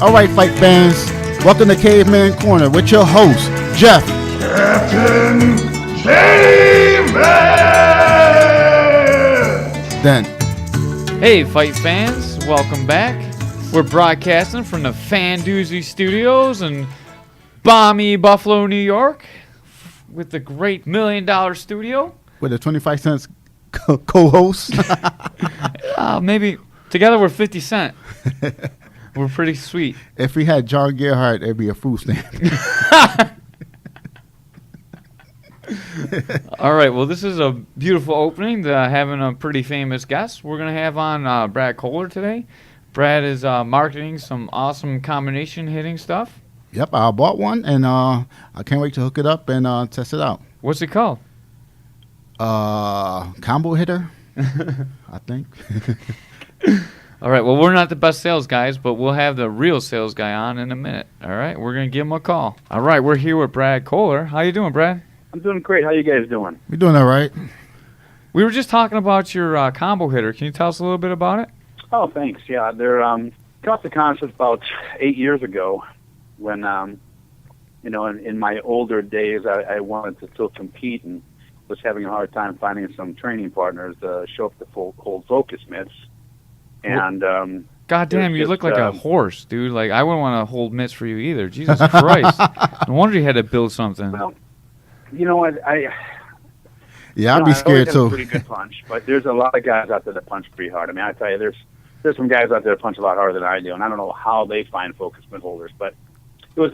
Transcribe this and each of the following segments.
All right, fight fans, welcome to Caveman Corner with your host, Jeff. Captain Caveman! Then. Hey, fight fans, welcome back. We're broadcasting from the Fan Doozy Studios in balmy Buffalo, New York, with the great $1 million studio. With a 25 cents co-host. Maybe together we're 50 Cent. We're pretty sweet. If we had John Gerhardt, it'd be a food stamp. All right, well, this is a beautiful opening, having a pretty famous guest. We're going to have on Brad Kohler today. Brad is marketing some awesome combination hitting stuff. Yep, I bought one, and I can't wait to hook it up and test it out. What's it called? Combo hitter, I think. All right, well, we're not the best sales guys, but we'll have the real sales guy on in a minute. All right, we're going to give him a call. All right, we're here with Brad Kohler. How you doing, Brad? I'm doing great. How you guys doing? We're doing all right. We were just talking about your combo hitter. Can you tell us a little bit about it? Oh, thanks. Yeah, they're got the concept about 8 years ago when, in my older days, I wanted to still compete and was having a hard time finding some training partners to show up to hold focus mitts. And God damn, you look like a horse, dude. Like, I wouldn't want to hold mitts for you either. Jesus Christ. No wonder you had to build something. Well, you know what? Yeah, I'd be scared I too. a pretty good punch, but there's a lot of guys out there that punch pretty hard. I mean, I tell you, there's some guys out there that punch a lot harder than I do, and I don't know how they find focus mitt holders, but it was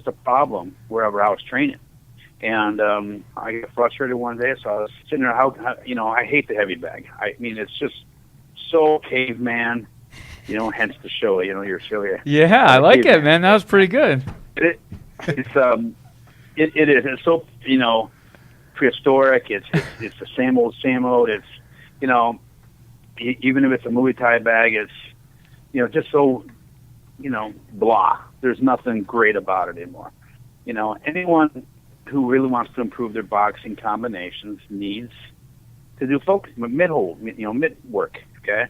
a problem wherever I was training. And I got frustrated one day, so I was sitting there. I hate the heavy bag. I mean, it's just so caveman, hence the show. You're silly. Yeah, I like it, man. That was pretty good. It is. It's so prehistoric. It's the same old. It's even if it's a Muay Thai bag, it's just so blah. There's nothing great about it anymore. Anyone who really wants to improve their boxing combinations needs to do focus mid hold, mid work. Okay,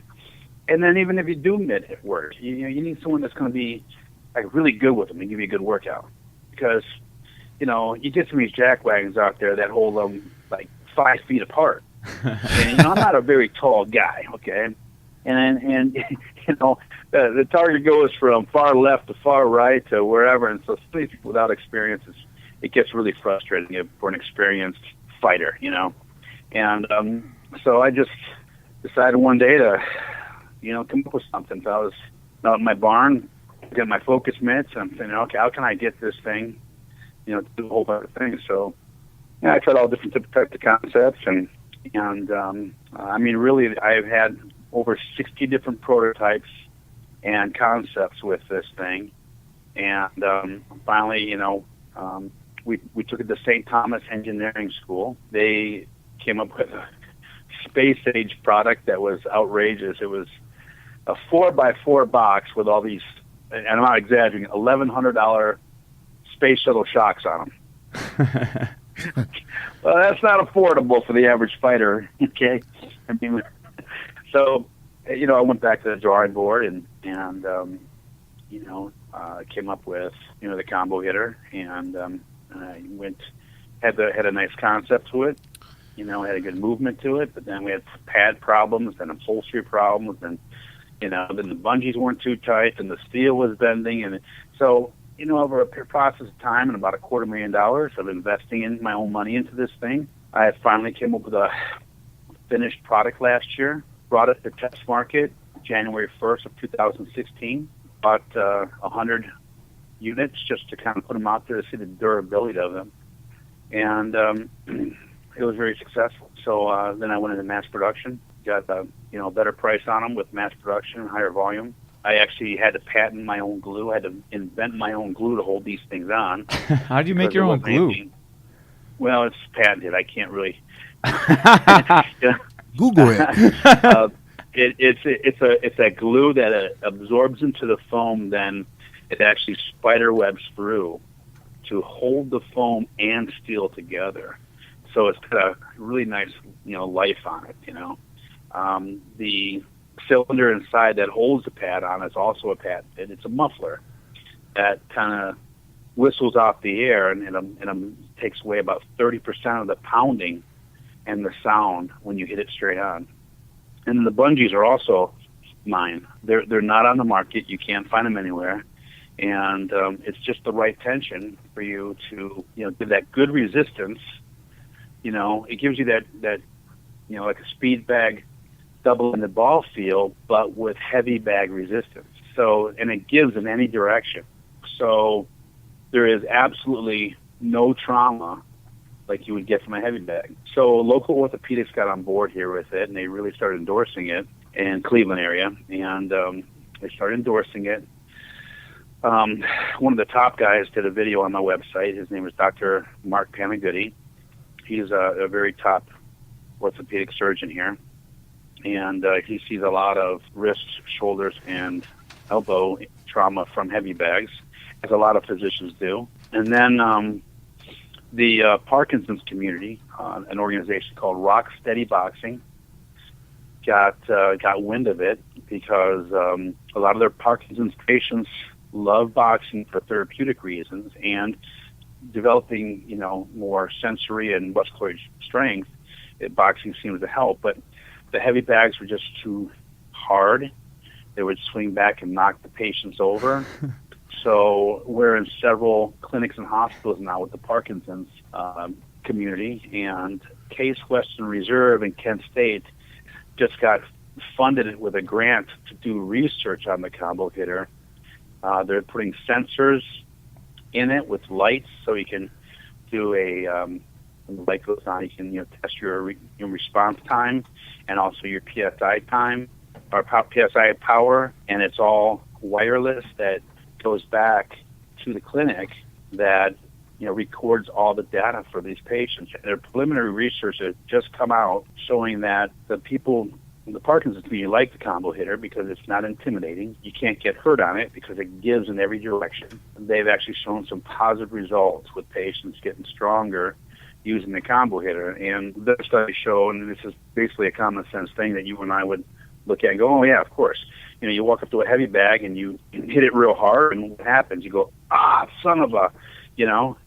and then even if you do mid work, you need someone that's going to be like really good with them and give you a good workout, because you get some of these jackwagons out there that hold them like 5 feet apart. And I'm not a very tall guy, okay, and the target goes from far left to far right to wherever, and so people without experience, it gets really frustrating for an experienced fighter, and so I just decided one day to, come up with something. So I was out in my barn, getting my focus mitts, and I'm thinking, okay, how can I get this thing, to do a whole bunch of things? So, yeah, I tried all different types of concepts, and I mean, really, I've had over 60 different prototypes and concepts with this thing, and finally, we took it to St. Thomas Engineering School. They came up with a space-age product that was outrageous. It was a 4x4 box with all these, and I'm not exaggerating, $1,100 space shuttle shocks on them. Well, that's not affordable for the average fighter, okay? I mean, so, I went back to the drawing board and came up with, the combo hitter, and I had a nice concept to it, had a good movement to it, but then we had pad problems and upholstery problems, and, then the bungees weren't too tight, and the steel was bending, and so, over a process of time and about $250,000 of investing in my own money into this thing, I finally came up with a finished product last year, brought it to test market January 1st of 2016, bought 100 units just to kind of put them out there to see the durability of them, and it was very successful. So then I went into mass production, got a better price on them with mass production, higher volume. I actually had to patent my own glue. I had to invent my own glue to hold these things on. How do you make your own glue? Well, it's patented. I can't really. Google it. It's a glue that absorbs into the foam. Then it actually spider webs through to hold the foam and steel together. So it's got a really nice life on it. cylinder inside that holds the pad on is also a pad bit. It's a muffler that kind of whistles off the air and takes away about 30% of the pounding and the sound when you hit it straight on. And the bungees are also mine. They're not on the market. You can't find them anywhere. And it's just the right tension for you to, give that good resistance. It gives you that like a speed bag double in the ball feel, but with heavy bag resistance. So, and it gives in any direction. So there is absolutely no trauma like you would get from a heavy bag. So local orthopedics got on board here with it, and they really started endorsing it in Cleveland area, and they started endorsing it. One of the top guys did a video on my website. His name is Dr. Mark Panagutti. He's a very top orthopedic surgeon here, and he sees a lot of wrists, shoulders, and elbow trauma from heavy bags, as a lot of physicians do. And then the Parkinson's community, an organization called Rock Steady Boxing, got wind of it because a lot of their Parkinson's patients love boxing for therapeutic reasons, and developing more sensory and muscular strength, boxing seems to help. But the heavy bags were just too hard. They would swing back and knock the patients over. So we're in several clinics and hospitals now with the Parkinson's community, and Case Western Reserve in Kent State just got funded with a grant to do research on the combo hitter. They're putting sensors in it with lights, so you can do when the light goes on, you can test your response time and also your PSI time, or PSI power, and it's all wireless that goes back to the clinic that records all the data for these patients. And their preliminary research has just come out showing that the people in the Parkinson's community like the combo hitter because it's not intimidating. You can't get hurt on it because it gives in every direction. They've actually shown some positive results with patients getting stronger using the combo hitter. And their studies show, and this is basically a common sense thing that you and I would look at and go, oh yeah, of course. You walk up to a heavy bag and you hit it real hard, and what happens? You go, son of a,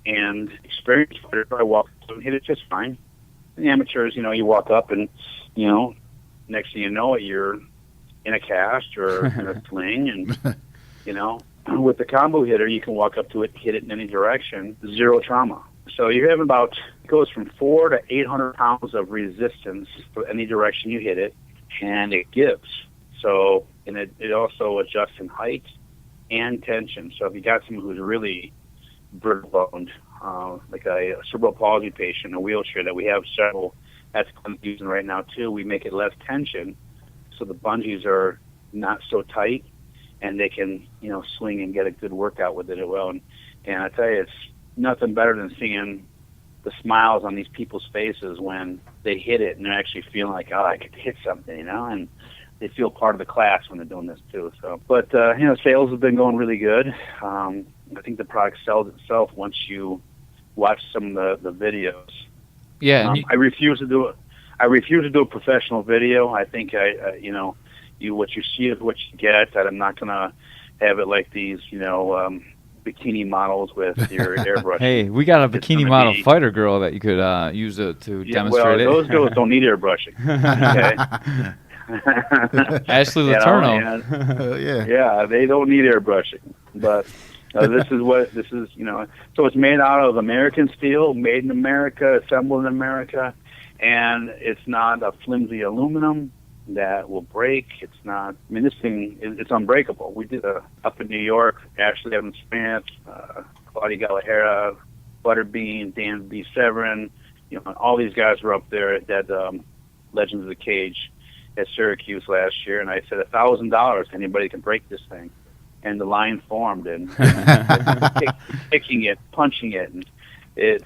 and experienced fighters, I walk up and hit it just fine. And the amateurs, you walk up and, next thing you know it, you're in a cast or in a sling, and, with the combo hitter, you can walk up to it, hit it in any direction, zero trauma. So you're having it goes from 400 to 800 pounds of resistance for any direction you hit it, and it gives. So, and it also adjusts in height and tension. So if you got someone who's really brittle-boned, like a cerebral palsy patient, a wheelchair that we have several that's using right now too, we make it less tension, so the bungees are not so tight, and they can swing and get a good workout with it as well. And I tell you, it's nothing better than seeing the smiles on these people's faces when they hit it and they're actually feeling like, I could hit something, and they feel part of the class when they're doing this too. So, but sales have been going really good. I think the product sells itself once you watch some of the videos. Yeah, I refuse to do it. I refuse to do a professional video. I think what you see is what you get. That I'm not gonna have it like these bikini models with your airbrush. Hey, we got a bikini model fighter girl that you could use to demonstrate it. Those girls don't need airbrushing. Okay. Ashley Letourneau. Yeah, they don't need airbrushing. But this is. So it's made out of American steel, made in America, assembled in America, and it's not a flimsy aluminum that will break. It's not. I mean, this thing it's unbreakable. We did up in New York. Ashley Evans Smith, Claudia Galahera, Butterbean, Dan B. Severin. All these guys were up there at that Legends of the Cage at Syracuse last year, and I said $1,000 anybody can break this thing, and the line formed, and kicking it, punching it, and it's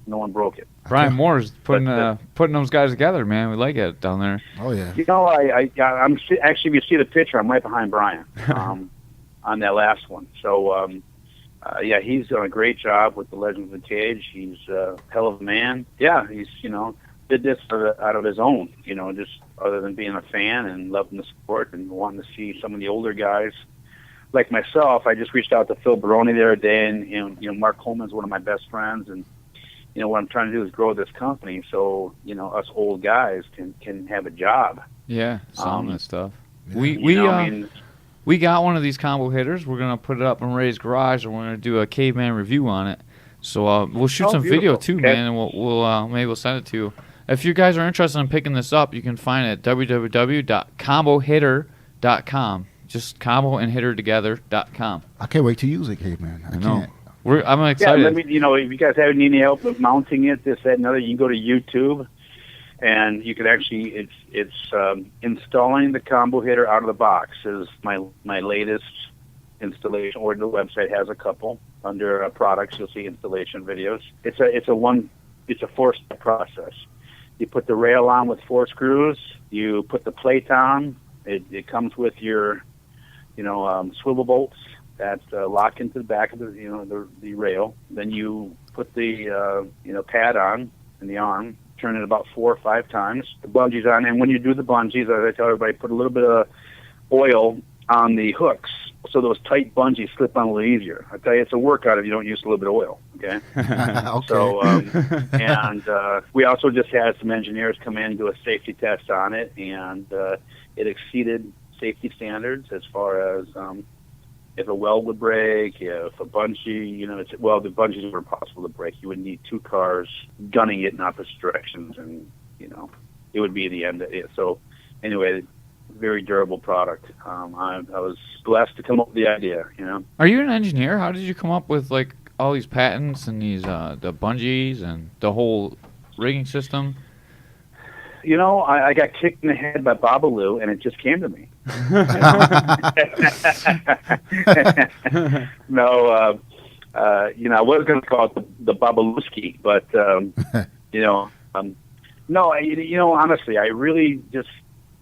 no one broke it. Brian Moore's putting those guys together, man. We like it down there. Oh yeah. I'm actually, if you see the picture, I'm right behind Brian on that last one. So he's done a great job with the Legends of the Cage. He's a hell of a man. Yeah, he's did this out of his own, just other than being a fan and loving the sport and wanting to see some of the older guys. Like myself, I just reached out to Phil Baroni the other day, and Mark Coleman's one of my best friends, and what I'm trying to do is grow this company so us old guys can have a job. Yeah, selling that stuff. Yeah. We got one of these combo hitters. We're gonna put it up in Ray's garage, and we're gonna do a Caveman review on it. So we'll shoot some beautiful. video too, man, and maybe we'll send it to you. If you guys are interested in picking this up, you can find it at www.combohitter.com. Just combo and hitter together.com. I can't wait to use it, Caveman. I know. can't. I'm excited. Yeah, if you guys have any help with mounting it, this, that, and other, you can go to YouTube, and you can actually, it's installing the combo hitter out of the box is my latest installation. Or the website has a couple under products. You'll see installation videos. It's a 4-step process. You put the rail on with 4 screws. You put the plate on. It comes with your swivel bolts that lock into the back of the rail. Then you put the pad on in the arm, turn it about 4 or 5 times. The bungee's on, and when you do the bungees, as I tell everybody, put a little bit of oil on the hooks so those tight bungees slip on a little easier. I tell you, it's a workout if you don't use a little bit of oil. Okay. Okay. So and we also just had some engineers come in and do a safety test on it, and it exceeded safety standards as far as if a weld would break, if a bungee, the bungees were impossible to break. You would need 2 cars gunning it in opposite directions, and it would be the end of it. So anyway, very durable product. I was blessed to come up with the idea. Are you an engineer? How did you come up with all these patents and these the bungees and the whole rigging system? I got kicked in the head by Babalu, and it just came to me. No, I was going to call it the Babaluski, but no, honestly, I really just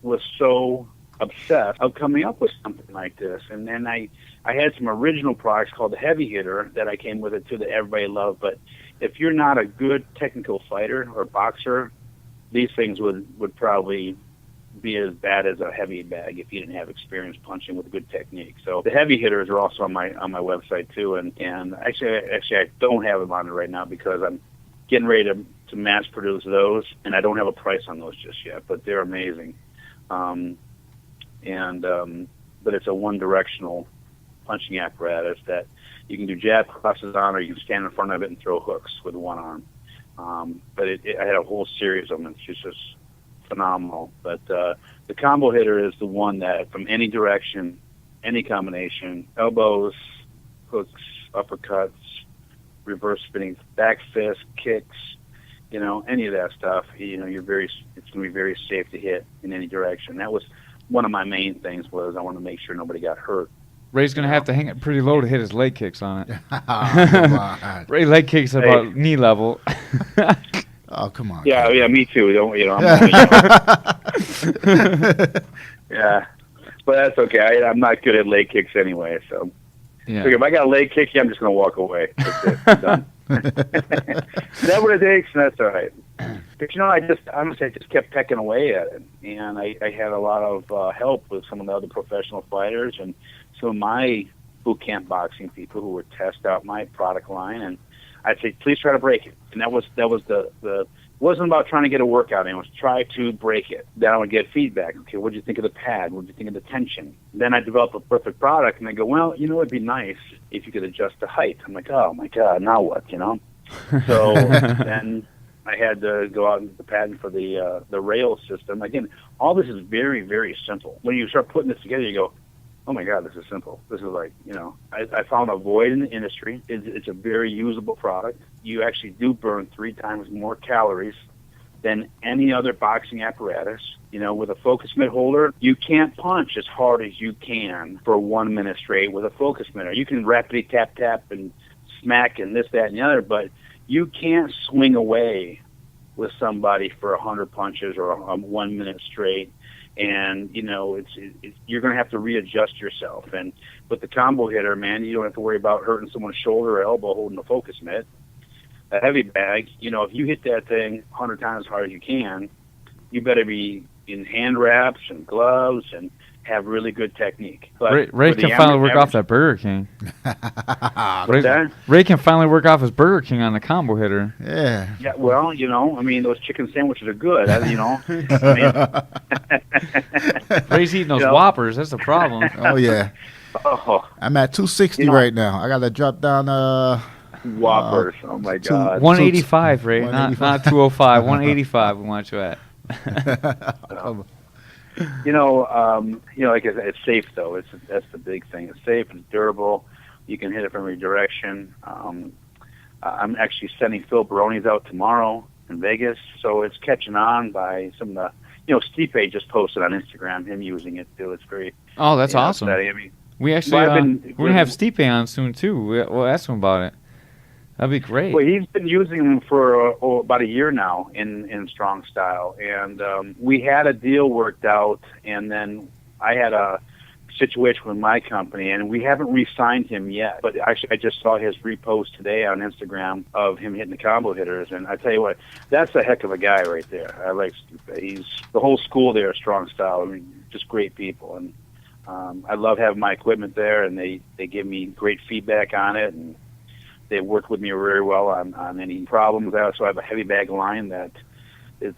was so obsessed of coming up with something like this, and then I had some original products called the Heavy Hitter that I came with it too that everybody loved. But if you're not a good technical fighter or boxer, these things would probably be as bad as a heavy bag if you didn't have experience punching with good technique. So the Heavy Hitters are also on my website too, and actually I don't have them on it right now because I'm getting ready to mass produce those, and I don't have a price on those just yet, but they're amazing. But it's a one-directional punching apparatus that you can do jab crosses on, or you can stand in front of it and throw hooks with one arm. But I had a whole series of them. It's just phenomenal. But the combo hitter is the one that, from any direction, any combination, elbows, hooks, uppercuts, reverse spinning, back fist, kicks, any of that stuff. It's going to be very safe to hit in any direction. That was one of my main things. Was I want to make sure nobody got hurt. Ray's going to have to hang it pretty low to hit his leg kicks on it. Come on. Ray leg kicks about knee level. Oh, come on. Yeah, me too. Yeah, but that's okay. I'm not good at leg kicks anyway, so. Yeah. If I got a leg kick, I'm just going to walk away. That's it. I'm done. That's what it takes, and that's all right. But I just kept pecking away at it, and I had a lot of help with some of the other professional fighters and some of my boot camp boxing people who would test out my product line, and I'd say, please try to break it. And that was the it wasn't about trying to get a workout in. It was try to break it. Then I would get feedback. Okay, what did you think of the pad? What did you think of the tension? Then I develop a perfect product, and they go, well, it'd be nice if you could adjust the height. I'm like, oh my God, now what? So then I had to go out and get the patent for the rail system. Again, all this is very, very simple. When you start putting this together, you go, oh my God, this is simple. This is like, I found a void in the industry. It's a very usable product. You actually do burn 3 times more calories than any other boxing apparatus. With a focus mitt holder, you can't punch as hard as you can for 1 minute straight with a focus mitt. You can rapidly tap and smack and this, that, and the other, but you can't swing away with somebody for 100 punches or 1 minute straight. And you're going to have to readjust yourself. And with the combo hitter, man, you don't have to worry about hurting someone's shoulder or elbow holding the focus mitt. a heavy bag, if you hit that thing 100 times as hard as you can, you better be in hand wraps and gloves and have really good technique. But Ray can finally work off that Burger King. Ray can finally work off his Burger King on the combo hitter. Yeah. Yeah, well, those chicken sandwiches are good, Ray's eating those Whoppers. That's the problem. Oh, yeah. Oh, I'm at 260 right now. I got to drop down Whoppers. Oh, my God. 185, Ray. 185. Not 205. 185 we want you at. Like I said, it's safe though. That's the big thing. It's safe and durable. You can hit it from every direction. I'm actually sending Phil Baroni's out tomorrow in Vegas, so it's catching on by some of the. Stipe just posted on Instagram him using it too. It's very. Oh, that's awesome. Exciting. I mean, we actually we're gonna have Stipe on soon too. We'll ask him about it. That'd be great. Well, he's been using them for about a year now in strong style, and we had a deal worked out, and then I had a situation with my company, and we haven't re-signed him yet. But actually, I just saw his repost today on Instagram of him hitting the combo hitters, and I tell you what, that's a heck of a guy right there. I like Stipe. He's the whole school there, strong style. I mean, just great people, and I love having my equipment there, and they give me great feedback on it, and they worked with me very well on any problems. I also have a heavy bag line that it's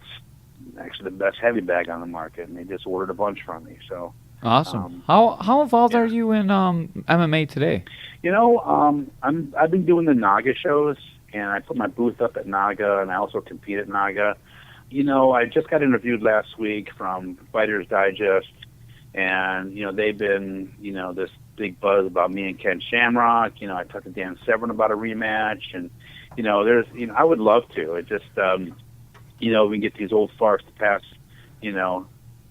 actually the best heavy bag on the market, and they just ordered a bunch from me. So awesome. How involved are you in MMA today? I've been doing the Naga shows, and I put my booth up at Naga, and I also compete at Naga. I just got interviewed last week from Fighters Digest, and they've been this big buzz about me and Ken Shamrock. I talked to Dan Severn about a rematch, and there's I would love to. It just we can get these old farts to pass.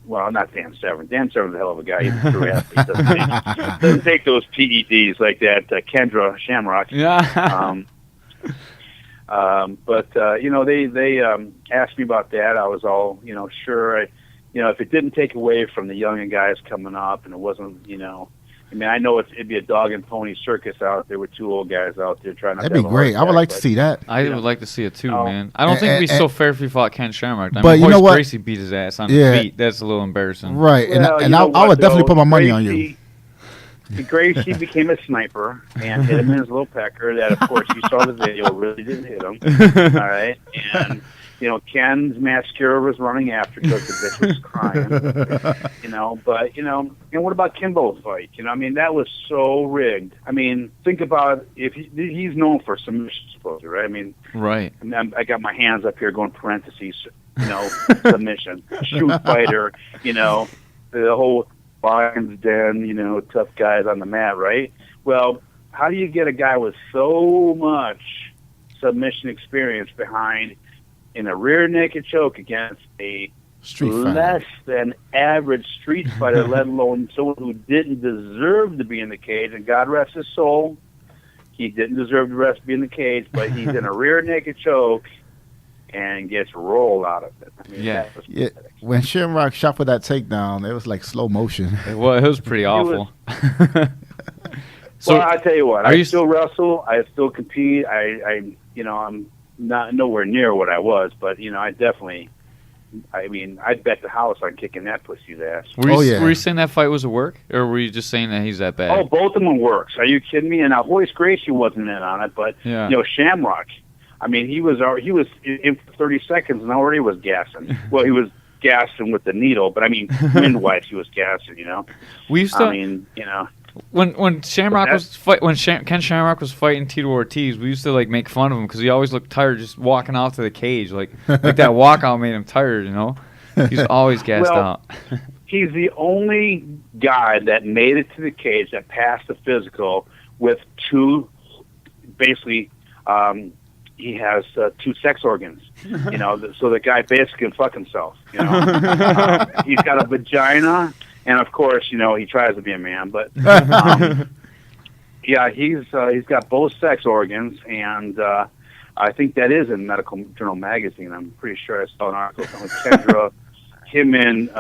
Well, not Dan Severn. Dan Severn's a hell of a guy. He's a true athlete. Doesn't take those PEDs like that. Kendra Shamrock. Yeah. But they asked me about that. I was all sure. If it didn't take away from the younger guys coming up, and it wasn't I know it'd be a dog and pony circus out there with two old guys out there trying to. That'd be great. I would like to see that. I would like to see it too, man. I don't think it'd be so fair if he fought Ken Shamrock. But you know what? Gracie beat his ass on the feet. That's a little embarrassing. Right, and I would definitely put my money on you. Gracie became a sniper and hit him in his little pecker. That, of course, you saw the video. Really didn't hit him. All right, and. Ken's mascara was running after because the bitch was crying. And what about Kimbo's fight? That was so rigged. Think about if he's known for submission, supposedly, right? Right. I got my hands up here going parentheses, submission, shoot fighter, the whole Lions Den, tough guys on the mat, right? Well, how do you get a guy with so much submission experience behind in a rear naked choke against a less than average street fighter, let alone someone who didn't deserve to be in the cage? And God rest his soul, he didn't deserve to be in the cage, but he's in a rear naked choke and gets rolled out of it. When Shamrock shot for that takedown, it was like slow motion. It was pretty awful. So I tell you what, I still wrestle, I still compete. I'm not nowhere near what I was, but I'd bet the house on kicking that pussy's ass. Were you saying that fight was a work, or were you just saying that he's that bad? Oh, both of them works. Are you kidding me? And now Hoist Gracie wasn't in on it, but Shamrock. He was in for 30 seconds and already was gassing. Well, he was gassing with the needle, but wind-wise he was gassing. We used to. When Shamrock Ken Shamrock was fighting Tito Ortiz, we used to make fun of him because he always looked tired just walking out to the cage. Like that walkout made him tired. He's always gassed out. He's the only guy that made it to the cage that passed the physical with two. Basically, he has two sex organs. So the guy basically can fuck himself. He's got a vagina. And of course, he tries to be a man, but he's got both sex organs, and I think that is in Medical Journal magazine. I'm pretty sure I saw an article with Kendra, him and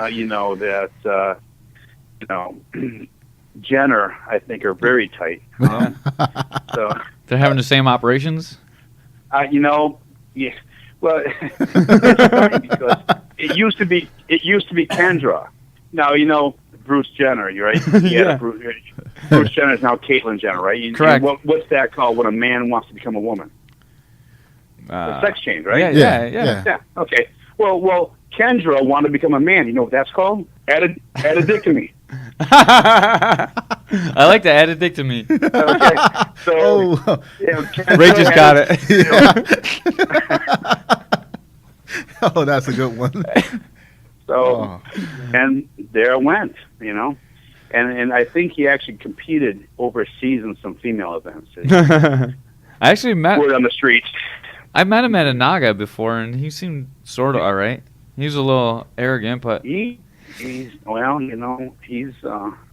Jenner. I think are very tight. So they're having the same operations. You know, yeah. Well, it's funny because it used to be Kendra. Now you know Bruce Jenner, right? Yeah. Bruce Jenner is now Caitlyn Jenner, right? Correct. What's that called when a man wants to become a woman? The sex change, right? Yeah. Okay. Well, Kendra wanted to become a man. You know what that's called? Addictomy. I like the addictomy. Okay. So, Kendra Ray just got it. Oh, that's a good one. So, and there it went, you know. And I think he actually competed overseas in some female events. I actually met Word on the streets. I met him at a Naga before, and he seemed sort of all right. He was a little arrogant, but He's well, you know, he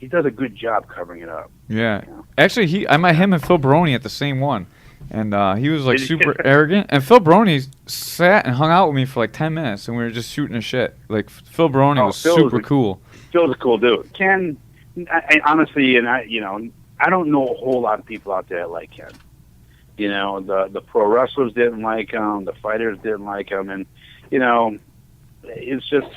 does a good job covering it up. yeah. Actually, I met him and Phil Baroni at the same one, and he was like super arrogant. And Phil Baroni sat and hung out with me for like 10 minutes, and we were just shooting a shit. Like Phil Baroni was super cool. Phil's a cool dude. Ken, honestly, and I don't know a whole lot of people out there that like Ken. You know, the pro wrestlers didn't like him, the fighters didn't like him, and you know, it's just.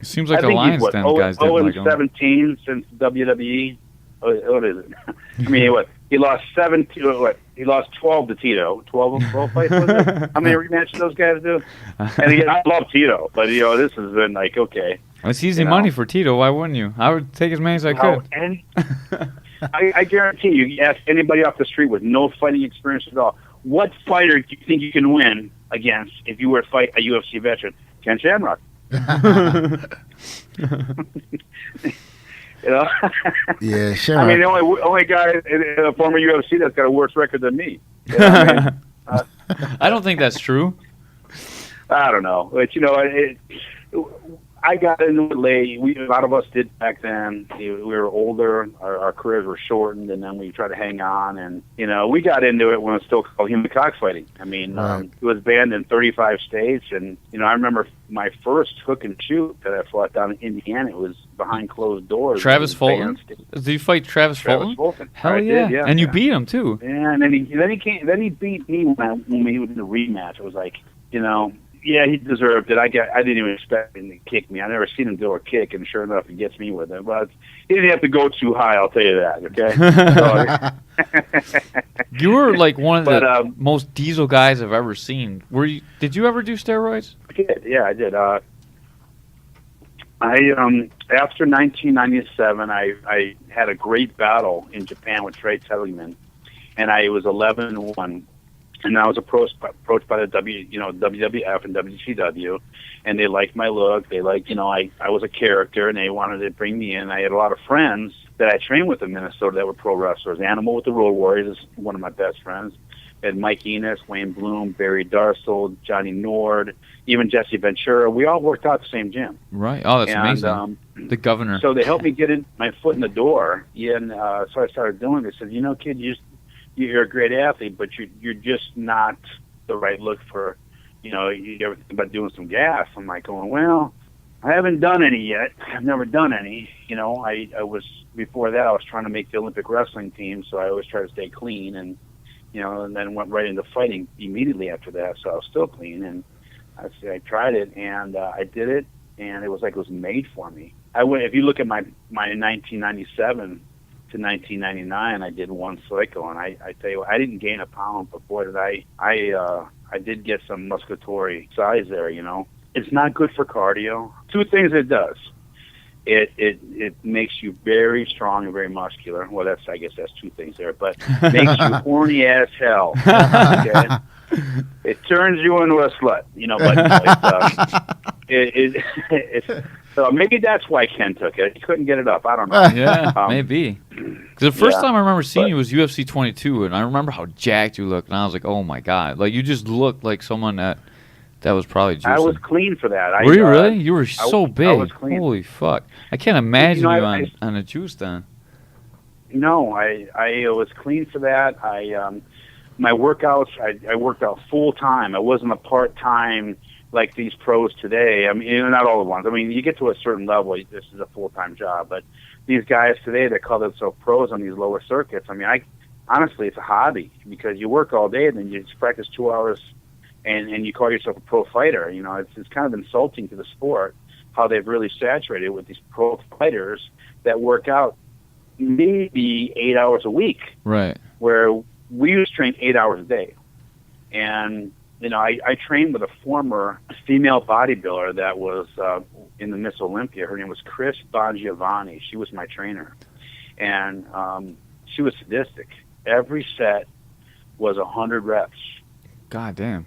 It seems like the Lions Den guys didn't like him. 17 since WWE. What is it? I mean, what? He lost 17. What? He lost 12 to Tito. 12 fights. Was it? How many rematches those guys do? And again, I love Tito, but you know, this has been like okay. It's easy money for Tito. Why wouldn't you? I would take as many as I could. And I guarantee you ask anybody off the street with no fighting experience at all, what fighter do you think you can win against if you were to fight a UFC veteran? Ken Shamrock. You know? Yeah, sure. I mean, the only guy in a former UFC that's got a worse record than me. You know what I mean? I don't think that's true. I don't know, but you know, I got into it late. A lot of us did back then. We were older. Our careers were shortened, and then we tried to hang on. And you know, we got into it when it was still called human cockfighting. I mean, it was banned in 35 states. And you know, I remember my first hook and shoot that I fought down in Indiana. It was behind closed doors. Travis Fulton. Did you fight Travis Fulton? Hell yeah! Yeah! And you beat him too. Yeah, and then he beat me when he was in the rematch. It was like, you know. Yeah, he deserved it. I didn't even expect him to kick me. I never seen him do a kick, and sure enough, he gets me with it. But he didn't have to go too high, I'll tell you that, okay? You were like one of the most diesel guys I've ever seen. Did you ever do steroids? I did, yeah, I did. After 1997, I had a great battle in Japan with Trey Telligman, and I was 11-1. And I was approached by the WWF and WCW, and they liked my look. They liked, you know, I was a character, and they wanted to bring me in. I had a lot of friends that I trained with in Minnesota that were pro wrestlers. Animal with the Road Warriors is one of my best friends. I had Mike Enos, Wayne Bloom, Barry Darsold, Johnny Nord, even Jesse Ventura. We all worked out at the same gym. Right. Oh, that's amazing. The governor. So they helped me get my foot in the door. And so I started doing it. They said, you know, kid, you're a great athlete, but you're just not the right look for, you know, you ever think about doing some gas. I'm like going, well, I haven't done any yet. I've never done any. You know, I was, before that, I was trying to make the Olympic wrestling team, so I always try to stay clean, and, you know, and then went right into fighting immediately after that, so I was still clean, and I tried it, and I did it, and it was like it was made for me. If you look at my 1997 to 1999, I did one cycle, and I tell you what, I didn't gain a pound, but boy, did I did get some musculatory size there, you know. It's not good for cardio. Two things it does. It makes you very strong and very muscular. Well, I guess that's two things there, but makes you horny as hell. Okay? It turns you into a slut, you know, but so maybe that's why Ken took it. He couldn't get it up. I don't know. Yeah, maybe. Because the first time I remember seeing you was UFC 22, and I remember how jacked you looked, and I was like, oh my God. Like, you just looked like someone that was probably juicing. I was clean for that. Were you really? You were so big. I was clean. Holy fuck. I can't imagine you on a juice then. No, I was clean for that. My workouts, I worked out full time. I wasn't a part time like these pros today. I mean, not all the ones. I mean, you get to a certain level, this is a full time job. But these guys today that call themselves pros on these lower circuits, I mean, honestly, it's a hobby because you work all day and then you just practice 2 hours and you call yourself a pro fighter. You know, it's kind of insulting to the sport how they've really saturated with these pro fighters that work out maybe 8 hours a week. Right. Where we used to train 8 hours a day. And, you know, I trained with a former female bodybuilder that was in the Miss Olympia. Her name was Chris Bongiovanni. She was my trainer. And she was sadistic. Every set was 100 reps. God damn.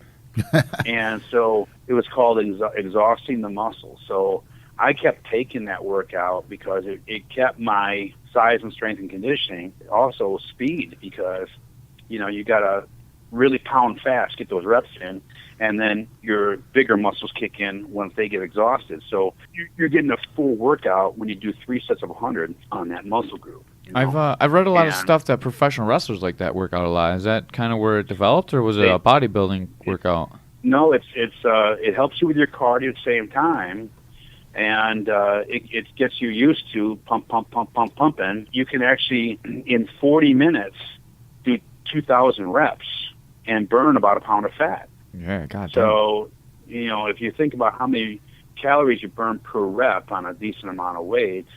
And so it was called exhausting the muscle. So I kept taking that workout because it kept my size and strength and conditioning. Also speed, because, you know, you got to really pound fast, get those reps in, and then your bigger muscles kick in once they get exhausted. So you're getting a full workout when you do 3 sets of 100 on that muscle group. You know? I've read a lot of stuff that professional wrestlers like that workout a lot. Is that kind of where it developed, or was it a bodybuilding workout? No, it helps you with your cardio at the same time, and it gets you used to pumping. You can actually, in 40 minutes, do 2,000 reps and burn about a pound of fat. Yeah, God damn. So, you know, if you think about how many calories you burn per rep on a decent amount of weight,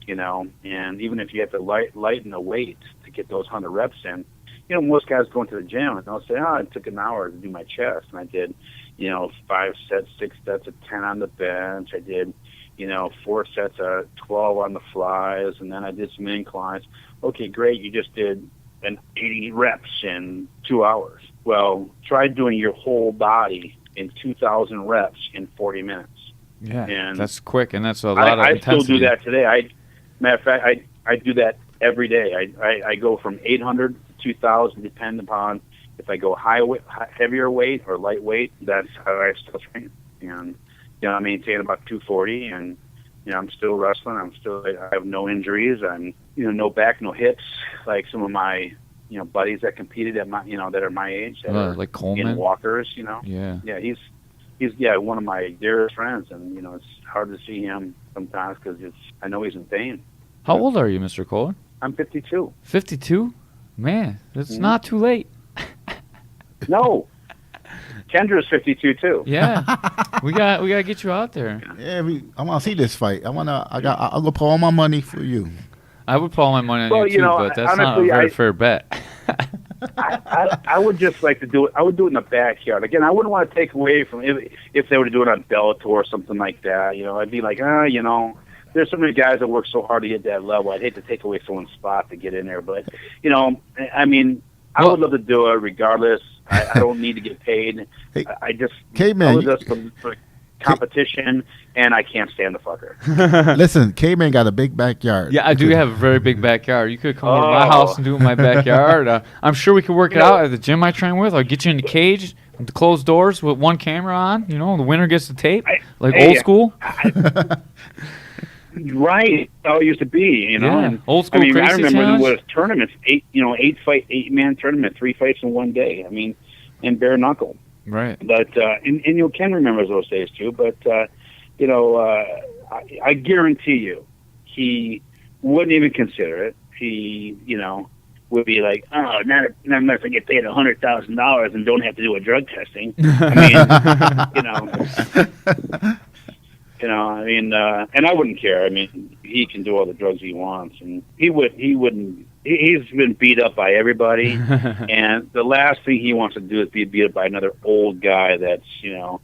you know, and even if you have to lighten the weight to get those 100 reps in, you know, most guys go into the gym and they'll say, oh, it took an hour to do my chest. And I did, you know, 5 sets, 6 sets of 10 on the bench. I did, you know, 4 sets of 12 on the flies. And then I did some inclines. Okay, great. You just did an 80 reps in 2 hours. Well, try doing your whole body in 2,000 reps in 40 minutes. Yeah, and that's quick, and that's a lot of intensity. I still do that today. Matter of fact, I do that every day. I go from 800 to 2,000, depending upon if I go heavier weight or lightweight. That's how I still train. And, you know, I maintain about 240, and, you know, I'm still wrestling. I have no injuries. I'm, you know, no back, no hips, like some of my, you know, buddies that competed at my, you know, that are my age, that are like Coleman, in walkers, you know. Yeah. Yeah, he's one of my dearest friends, and, you know, it's hard to see him sometimes because I know he's in pain. How old are you, Mr. Kohler? I'm 52. 52? Man, it's not too late. No. Kendra's 52 too. Yeah. we gotta get you out there. Yeah, I want to see this fight. I'll go put all my money for you. I would put all my money on you too, but that's honestly, not a very fair bet. I would just like to do it. I would do it in the backyard. Again, I wouldn't want to take away from if they were to do it on Bellator or something like that. You know, I'd be like, you know, there's so many guys that work so hard to get that level. I'd hate to take away someone's spot to get in there. But, you know, I mean, I would love to do it regardless. I don't need to get paid. Hey, I just Caveman, just for competition, and I can't stand the fucker. Listen, Caveman got a big backyard. Yeah, I do have a very big backyard. You could come over to my house and do it in my backyard. I'm sure we could work it out at the gym I train with. I'll get you in the cage with the closed doors with one camera on. You know, the winner gets the tape, old school. Right, how it used to be, you know. Yeah, and, old school. I mean, crazy I remember challenge. there was tournaments, 8-man tournament, 3 fights in one day. I mean, in bare knuckle. Right. But and you can remember those days too. But you know, I guarantee you, he wouldn't even consider it. He, you know, would be like, oh, not unless I get paid $100,000 and don't have to do a drug testing. I mean, you know. You know, I mean, and I wouldn't care. I mean, he can do all the drugs he wants, and he wouldn't. He's been beat up by everybody, and the last thing he wants to do is be beat up by another old guy. That's, you know,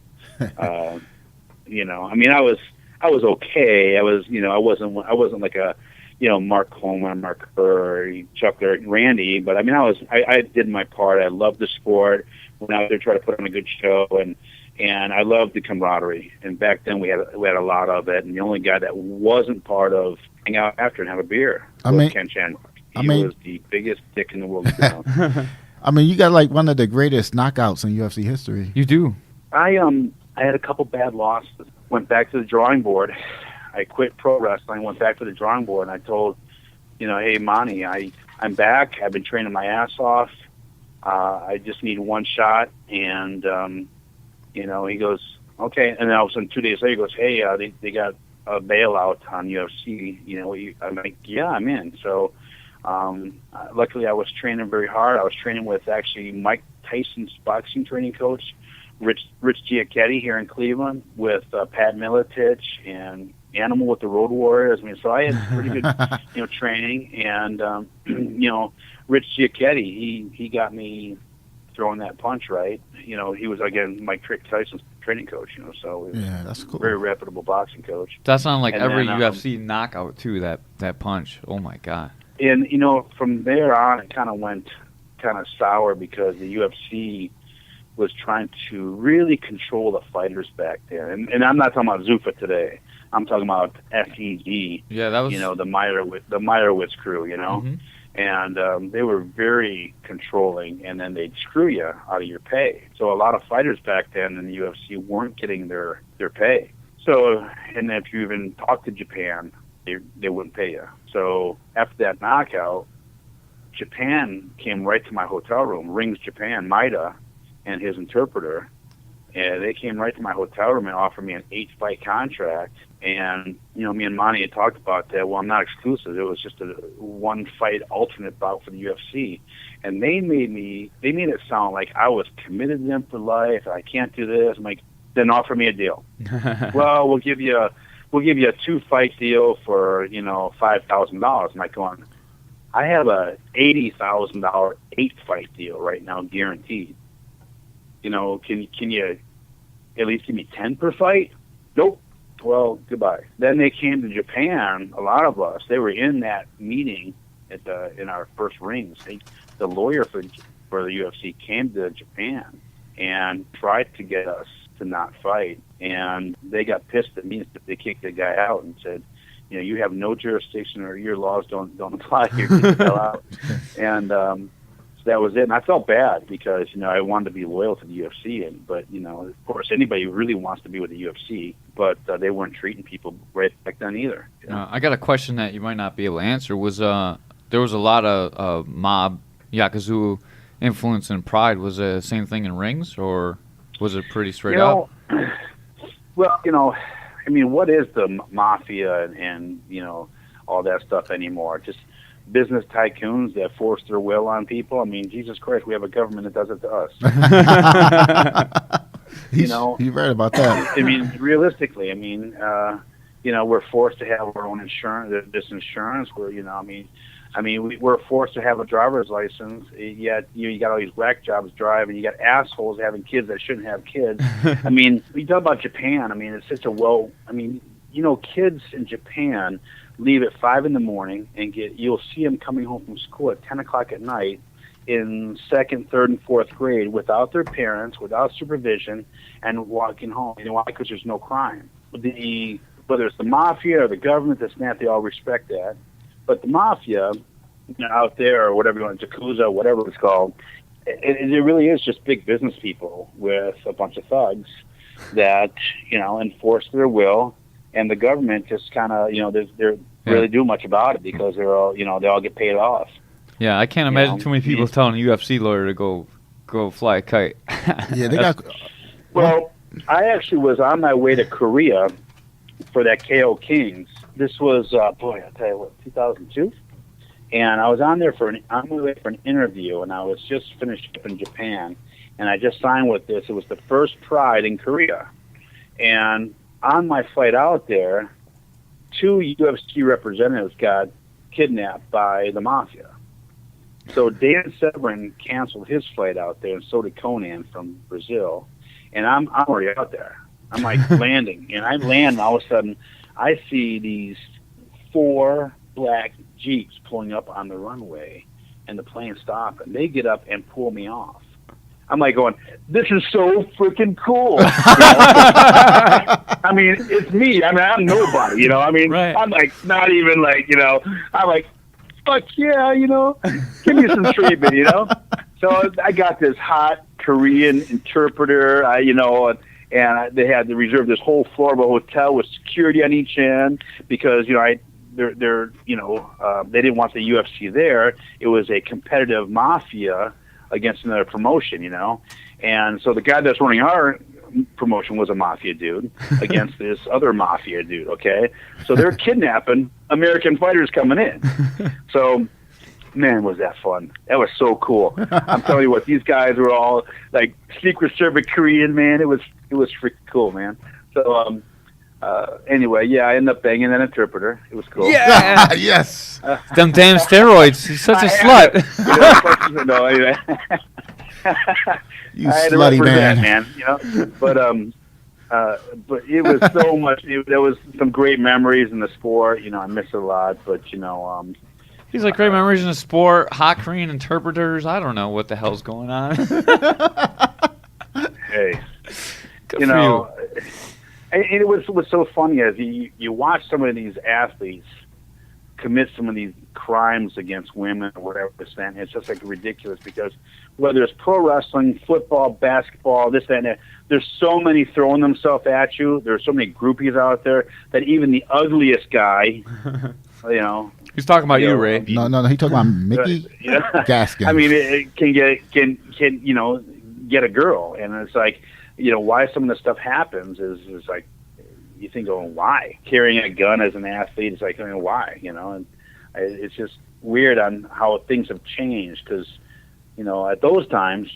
you know. I mean, I was okay. I was, you know, I wasn't like a, you know, Mark Coleman, Mark Kerr, or Chuck or Randy, but I mean, I did my part. I loved the sport. Went out there, tried to put on a good show, and I loved the camaraderie. And back then we had a lot of it. And the only guy that wasn't part of hang out after and have a beer was Ken Shamrock. He was the biggest dick in the world. I mean, you got like one of the greatest knockouts in UFC history. You do. I had a couple bad losses. Went back to the drawing board. I quit pro wrestling. Went back to the drawing board, and I told, you know, hey Monty, I'm back. I've been training my ass off. I just need one shot, and you know, he goes, okay. And then all of a sudden, 2 days later, he goes, hey, they got a bailout on UFC. You know, I'm like, yeah, I'm in. So luckily, I was training very hard. I was training with actually Mike Tyson's boxing training coach, Rich Giacchetti here in Cleveland with Pat Miletich and Animal with the Road Warriors. I mean, so I had pretty good, training. And, Rich Giacchetti, he got me throwing that punch right. He was, again, Mike Tyson's training coach, so yeah, that's cool. Very reputable boxing coach. That sounded like and every then, UFC knockout, too, that punch. Oh, my God. And, from there on, it kind of went kind of sour because the UFC was trying to really control the fighters back then. And I'm not talking about Zuffa today. I'm talking about FEG. Yeah, that was... the Meyerowitz crew, Mm-hmm. And they were very controlling, and then they'd screw you out of your pay. So a lot of fighters back then in the UFC weren't getting their pay. So, and if you even talked to Japan, they wouldn't pay you. So after that knockout, Japan came right to my hotel room, Rings Japan, Maida, and his interpreter, and they came right to my hotel room and offered me an 8-fight contract. And, me and Monty had talked about that. Well, I'm not exclusive. It was just a 1-fight alternate bout for the UFC. And they made it sound like I was committed to them for life. I can't do this. I'm like, then offer me a deal. Well, we'll give you a 2-fight deal for, $5,000. I'm like going, I have a $80,000 8-fight deal right now, guaranteed. Can you at least give me 10 per fight? Nope. Well, goodbye. Then they came to Japan. A lot of us, they were in that meeting in our first rings. The lawyer for the UFC came to Japan and tried to get us to not fight, and they got pissed at me. They kicked the guy out and said, you have no jurisdiction, or your laws don't apply here. Get the hell out. And so that was it. And I felt bad because I wanted to be loyal to the UFC, but of course anybody really wants to be with the UFC, but they weren't treating people right back then either. I got a question that you might not be able to answer. Was there was a lot of mob Yakuza influence and pride? Was it the same thing in rings, or was it pretty straight up? Well, what is the mafia and all that stuff anymore? Just business tycoons that force their will on people. I mean, Jesus Christ, we have a government that does it to us. He's right about that. I mean, realistically, we're forced to have our own insurance. This insurance, we're forced to have a driver's license. Yet you got all these whack jobs driving. You got assholes having kids that shouldn't have kids. We talk about Japan. It's such a kids in Japan leave at 5 in the morning and you'll see them coming home from school at 10 o'clock at night in 2nd, 3rd, and 4th grade without their parents, without supervision, and walking home. Why? Because there's no crime. Whether it's the mafia or the government, that's not, they all respect that. But the mafia out there, or whatever you want, Yakuza, whatever it's called, it really is just big business people with a bunch of thugs that, enforce their will. And the government just kind of, they're really do much about it because they're all, they all get paid off. Yeah, I can't imagine too many people telling a UFC lawyer to go fly a kite. Yeah, they got. Well, I actually was on my way to Korea for that KO Kings. This was, I'll tell you what, 2002. And I was on my way for an interview, and I was just finished up in Japan, and I just signed with this. It was the first Pride in Korea, and on my flight out there, 2 UFC representatives got kidnapped by the mafia. So Dan Severn canceled his flight out there, and so did Conan from Brazil. And I'm already out there. I'm like landing, and I land, and all of a sudden, I see these 4 black Jeeps pulling up on the runway, and the plane stopped, and they get up and pull me off. I'm like going, this is so freaking cool. It's me. I'm nobody, Right. I'm like, not even like, I'm like, fuck yeah, give me some treatment, So I got this hot Korean interpreter, and they had to reserve this whole floor of a hotel with security on each end because, they didn't want the UFC there. It was a competitive mafia against another promotion, and so the guy that's running our promotion was a mafia dude against this other mafia dude. Okay, so they're kidnapping American fighters coming in. So Man, was that fun. That was so cool. I'm telling you what, these guys were all like Secret Service Korean, man. It was freaking cool, man. So, anyway, yeah, I ended up banging that interpreter. It was cool. Yeah. Yes. Them damn steroids. He's such a slut. No, anyway. You I had to slutty represent, man. you know. But it was so much. There was some great memories in the sport. You know, I miss it a lot. But you know, He's like, great memories in the sport, hot Korean interpreters. I don't know what the hell's going on. hey, Good you for know, and it was so funny as you watch some of these athletes commit some of these crimes against women or whatever percent. It's just like ridiculous because whether it's pro wrestling, football, basketball, this, that, and that, there's so many throwing themselves at you. There's so many groupies out there that even the ugliest guy, you know. He's talking about you, Ray. No. He talking about Mickey Gaskin. I mean, it can you know get a girl, and it's like, you know, why some of the stuff happens is like you think, oh, why carrying a gun as an athlete? It's like, I mean, why, you know? And it's just weird on how things have changed because, you know, at those times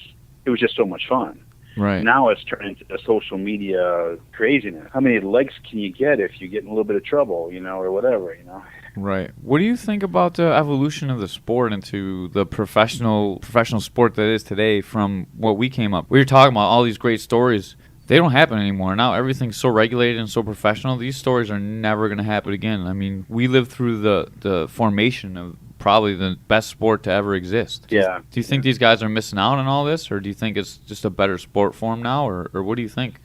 it was just so much fun. Right. Now it's turned into a social media craziness. How many likes can you get if you get in a little bit of trouble, you know, or whatever, you know? Right. What do you think about the evolution of the sport into the professional sport that is today from what we came up? We were talking about all these great stories. They don't happen anymore. Now everything's so regulated and so professional. These stories are never going to happen again. I mean, we lived through the formation of probably the best sport to ever exist. Yeah. Do you think these guys are missing out on all this, or do you think it's just a better sport form now, or what do you think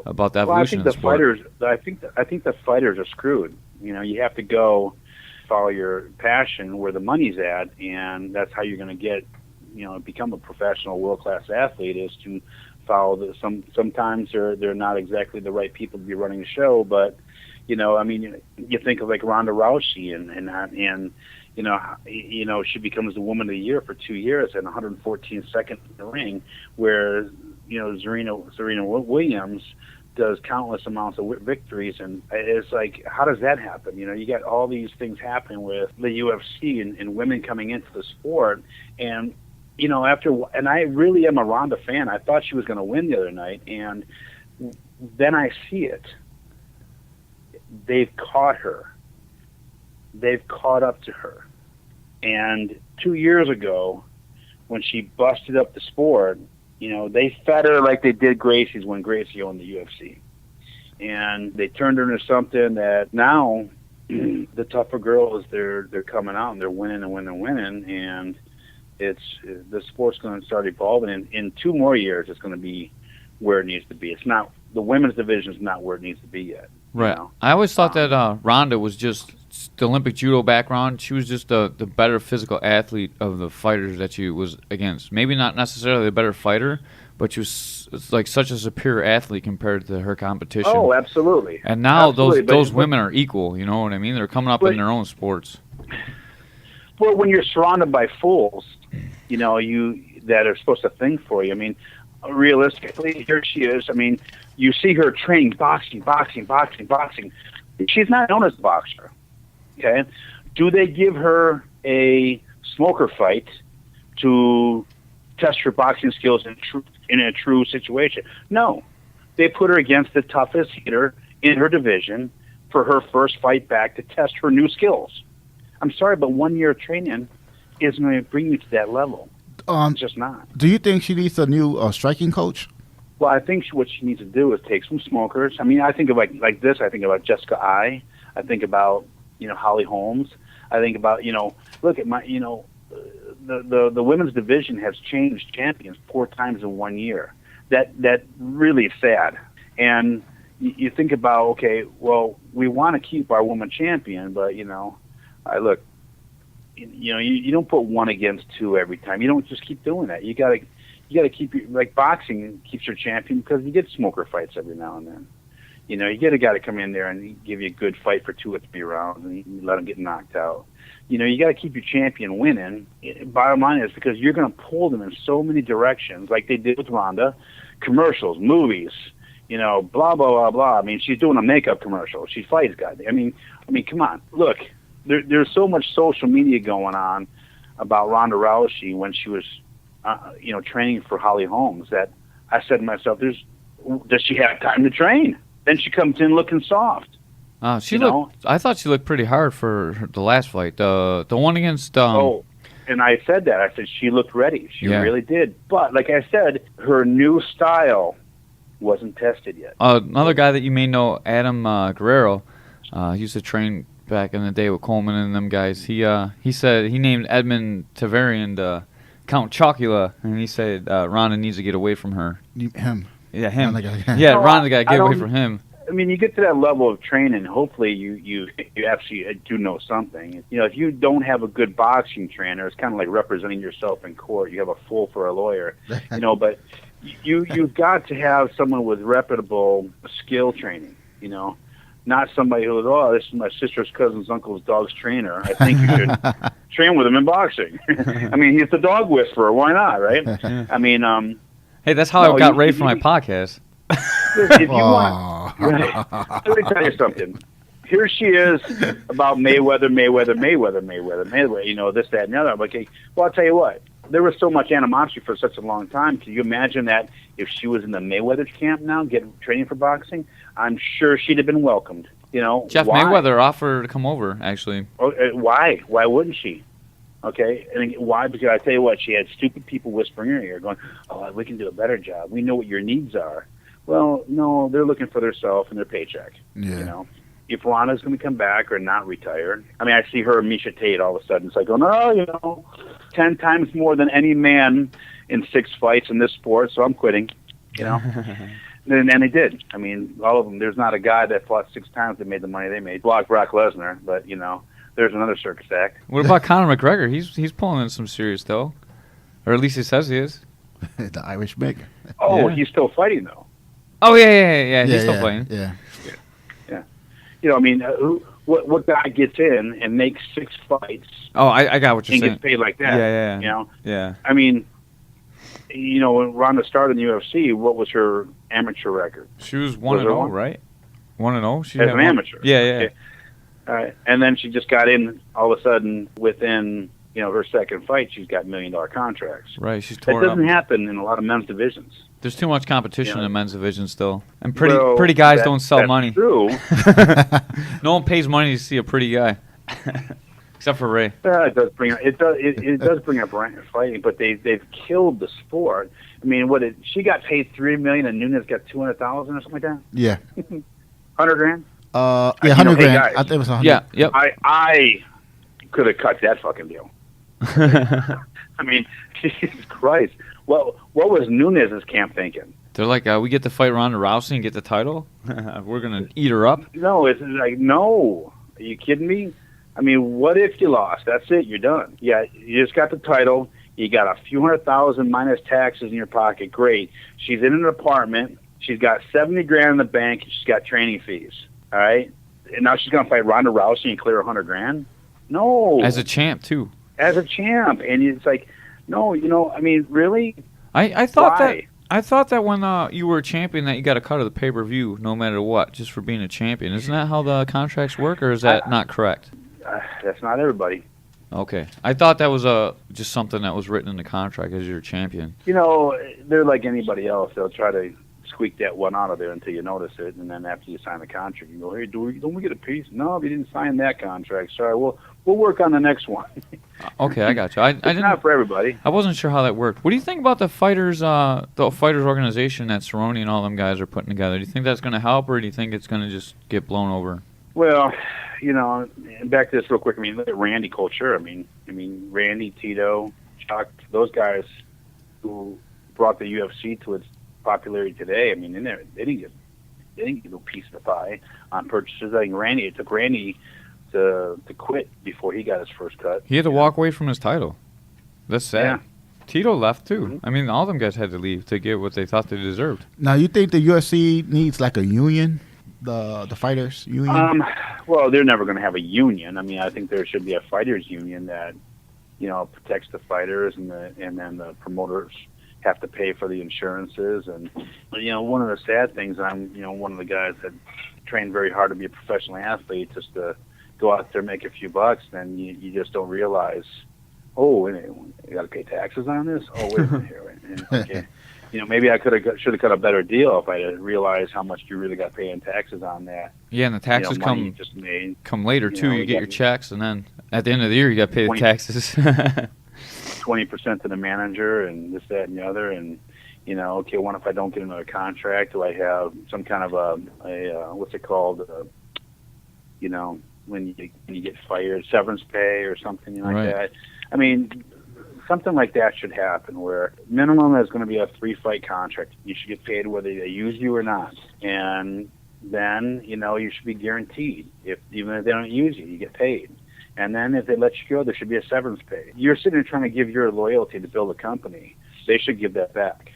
about the evolution of the sport? I think the fighters are screwed. You know, you have to go follow your passion where the money's at, and that's how you're going to get, you know, become a professional world-class athlete is to follow sometimes they're not exactly the right people to be running the show, but you know, I mean, you think of like Ronda Rousey and you know, she becomes the woman of the year for 2 years and 114 seconds in the ring, where, you know, Serena Williams does countless amounts of victories, and it's like, how does that happen? You know, you got all these things happening with the UFC and women coming into the sport, and you know, and I really am a Ronda fan. I thought she was going to win the other night, and then I see it. They've caught her. They've caught up to her. And 2 years ago, when she busted up the sport, you know, they fed her like they did Gracie's when Gracie owned the UFC. And they turned her into something that now the tougher girls, they're coming out and they're winning and winning and winning, and the sport's going to start evolving. In 2 more years, it's going to be where it needs to be. It's not, the women's division is not where it needs to be yet. Right. You know? I always thought that Ronda was just the Olympic judo background. She was just the better physical athlete of the fighters that she was against. Maybe not necessarily a better fighter, but she was like such a superior athlete compared to her competition. Oh, absolutely. And now absolutely. those women are equal. You know what I mean? They're coming up in their own sports. Well, when you're surrounded by fools, you know, that are supposed to think for you. I mean, realistically, here she is. I mean, you see her training boxing. She's not known as a boxer. Okay? Do they give her a smoker fight to test her boxing skills in a true situation? No. They put her against the toughest hitter in her division for her first fight back to test her new skills. I'm sorry, but 1 year of training isn't going to bring you to that level. It's just not. Do you think she needs a new striking coach? Well, I think what she needs to do is take some smokers. I mean, I think of like this. I think about Jessica I think about, you know, Holly Holmes. I think about, you know, look at my, you know, the women's division has changed champions 4 times in 1 year. That really is sad. And you think about, okay, well, we want to keep our woman champion, but you know, look, you know, you don't put 1 against 2 every time. You don't just keep doing that. You gotta keep like boxing keeps your champion because you get smoker fights every now and then. You know, you get a guy to come in there and give you a good fight for 2 or 3 rounds and you let him get knocked out. You know, you got to keep your champion winning. Bottom line is because you're going to pull them in so many directions, like they did with Ronda, commercials, movies, you know, blah blah blah blah. I mean, she's doing a makeup commercial. She fights guys. I mean, come on, look. There's so much social media going on. about Ronda Rousey when she was, training for Holly Holmes. That I said to myself, does she have time to train? Then she comes in looking soft. I thought she looked pretty hard for the last fight. The one against. And I said that. I said she looked ready. She really did. But like I said, her new style wasn't tested yet. Another guy that you may know, Adam Guerrero, he used to train back in the day with Coleman and them guys. He said he named Edmund Tavarian Count Chocula, and he said Ronda needs to get away from her. Him. Yeah, him. Ronda got to get away from him. I mean, you get to that level of training, hopefully you actually do know something. If you don't have a good boxing trainer, it's kind of like representing yourself in court. You have a fool for a lawyer, but you've got to have someone with reputable skill training, not somebody who goes, this is my sister's cousin's uncle's dog's trainer. I think you should train with him in boxing. I mean, he's the dog whisperer. Why not, right? I mean, hey, that's how I got Ray for my podcast. If you want, let me tell you something. Here she is about Mayweather, this, that, and the other. I'm like, okay, well, I'll tell you what. There was so much animosity for such a long time. Can you imagine that if she was in the Mayweather camp now, training for boxing? I'm sure she'd have been welcomed. Jeff Mayweather offered to come over, actually. Why? Why wouldn't she? Okay, and why? Because I tell you what, she had stupid people whispering in her ear, going, "Oh, we can do a better job. We know what your needs are." Well, no, they're looking for themselves and their paycheck. Yeah. If Ronda's going to come back or not retire, I mean, I see her and Misha Tate all of a sudden. It's like, 10 times more than any man in 6 fights in this sport, so I'm quitting. And they did. I mean, all of them. There's not a guy that fought 6 times that made the money they made. Block Brock Lesnar, but there's another circus act. What about Conor McGregor? He's pulling in some serious dough, or at least he says he is. The Irish maker. Oh, yeah. He's still fighting though. Oh yeah. He's still playing. Yeah. I mean, what guy gets in and makes 6 fights? Oh, I got what you're saying. And gets paid like that. Yeah. Yeah. I mean, when Ronda started in the UFC, what was her amateur record? She was 1-0, right? 1-0. She as an amateur. Yeah. Okay. And then she just got in all of a sudden within her second fight. She's got $1 million contracts. Right. She's tore it up. That doesn't happen in a lot of men's divisions. There's too much competition in men's division still, and pretty guys don't sell money. True. No one pays money to see a pretty guy, except for Ray. It does bring up fighting, but they've killed the sport. I mean, she got paid $3 million and Nunes got $200,000 or something like that. Yeah. $100,000. Yeah, $100,000. Guys, I think it was 100. Yeah. Yep. I could have cut that fucking deal. I mean, Jesus Christ. Well, what was Nunes' camp thinking? They're like, we get to fight Ronda Rousey and get the title? We're going to eat her up? No, it's like, no. Are you kidding me? I mean, what if you lost? That's it. You're done. Yeah, you just got the title. You got a few $100,000 minus taxes in your pocket. Great. She's in an apartment. She's got $70,000 in the bank. She's got training fees. All right? And now she's going to fight Ronda Rousey and clear $100,000? No. As a champ, too. As a champ. And it's like, no, I mean, really? I thought that when you were a champion that you got a cut of the pay-per-view no matter what, just for being a champion. Isn't that how the contracts work, or is that not correct? That's not everybody. Okay. I thought that was just something that was written in the contract as your champion. They're like anybody else. They'll try to squeak that one out of there until you notice it, and then after you sign the contract, you go, hey, don't we get a piece? No, we didn't sign that contract. Sorry, we'll work on the next one. Okay, I got you. I didn't, not for everybody. I wasn't sure how that worked. What do you think about the fighters organization that Cerrone and all them guys are putting together? Do you think that's going to help, or do you think it's going to just get blown over? Well, and back to this real quick. I mean, look at Randy Couture. I mean, Randy, Tito, Chuck, those guys who brought the UFC to its popularity today. I mean, they didn't get no piece of the pie on purchases. I think it took Randy to quit before he got his first cut. He had to walk away from his title. That's sad. Yeah. Tito left too. Mm-hmm. I mean, all them guys had to leave to get what they thought they deserved. Now, you think the UFC needs like a union, the fighters union? Well, they're never going to have a union. I mean, I think there should be a fighters union that protects the fighters, and then the promoters have to pay for the insurances. And one of the sad things, I'm one of the guys that trained very hard to be a professional athlete, just to go out there and make a few bucks, then you just don't realize oh, wait a minute, you got to pay taxes on this? Oh, wait a minute here. Wait a minute. Okay. Maybe I should have got a better deal if I had realized how much you really got to pay in taxes on that. Yeah, and the taxes money just made, come later, too. You get your checks, and then at the end of the year, you got to pay the taxes. 20% to the manager and this, that, and the other. And, okay, what if I don't get another contract? Do I have some kind of a what's it called? When you get fired, severance pay or something like that. I mean, something like that should happen where minimum is going to be a 3-fight contract. You should get paid whether they use you or not. And then, you should be guaranteed. Even if they don't use you, you get paid. And then if they let you go, there should be a severance pay. You're sitting there trying to give your loyalty to build a company. They should give that back.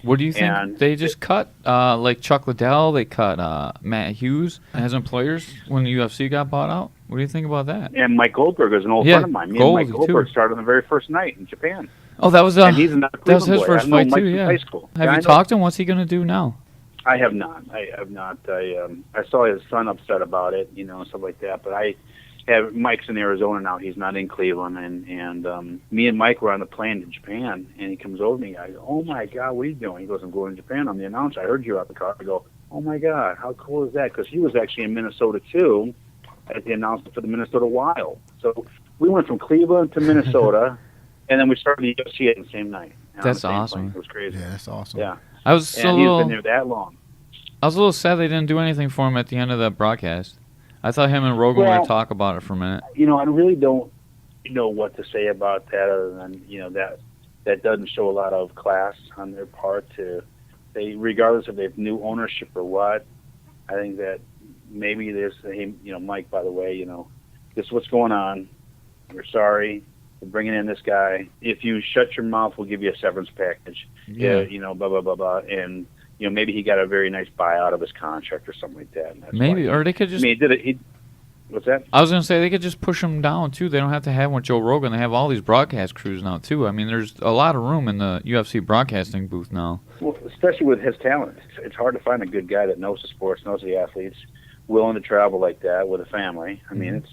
What do you think? They just cut, like Chuck Liddell, they cut Matt Hughes as employers when the UFC got bought out. What do you think about that? And Mike Goldburg is an old friend of mine. Me and Mike Goldburg started on the very first night in Japan. Oh, that was and he's another that was his boy. first fight too. Yeah. High school. Have you talked to him? What's he going to do now? I have not. I saw his son upset about it, stuff like that. But Mike's in Arizona now. He's not in Cleveland. And me and Mike were on the plane to Japan, and he comes over to me. I go, oh, my God, what are you doing? He goes, I'm going to Japan. I'm the announcer. I heard you out the car. I go, oh, my God, how cool is that? Because he was actually in Minnesota, too, as the announcer for the Minnesota Wild. So we went from Cleveland to Minnesota, and then we started the UFC at the same night. That's awesome. It was crazy. Yeah, that's awesome. Yeah. He's been there that long. I was a little sad they didn't do anything for him at the end of the broadcast. I thought him and Rogan were going to talk about it for a minute. I really don't know what to say about that other than, that doesn't show a lot of class on their part regardless if they have new ownership or what. I think that maybe there's, Mike, by the way, this is what's going on. We're sorry. We're bringing in this guy. If you shut your mouth, we'll give you a severance package. Yeah. Blah, blah, blah, blah. And, maybe he got a very nice buyout of his contract or something like that. Maybe, or they could just... What's that? I was going to say, they could just push him down, too. They don't have to have one with Joe Rogan. They have all these broadcast crews now, too. I mean, there's a lot of room in the UFC broadcasting booth now. Well, especially with his talent. It's hard to find a good guy that knows the sports, knows the athletes, willing to travel like that with a family. I mean,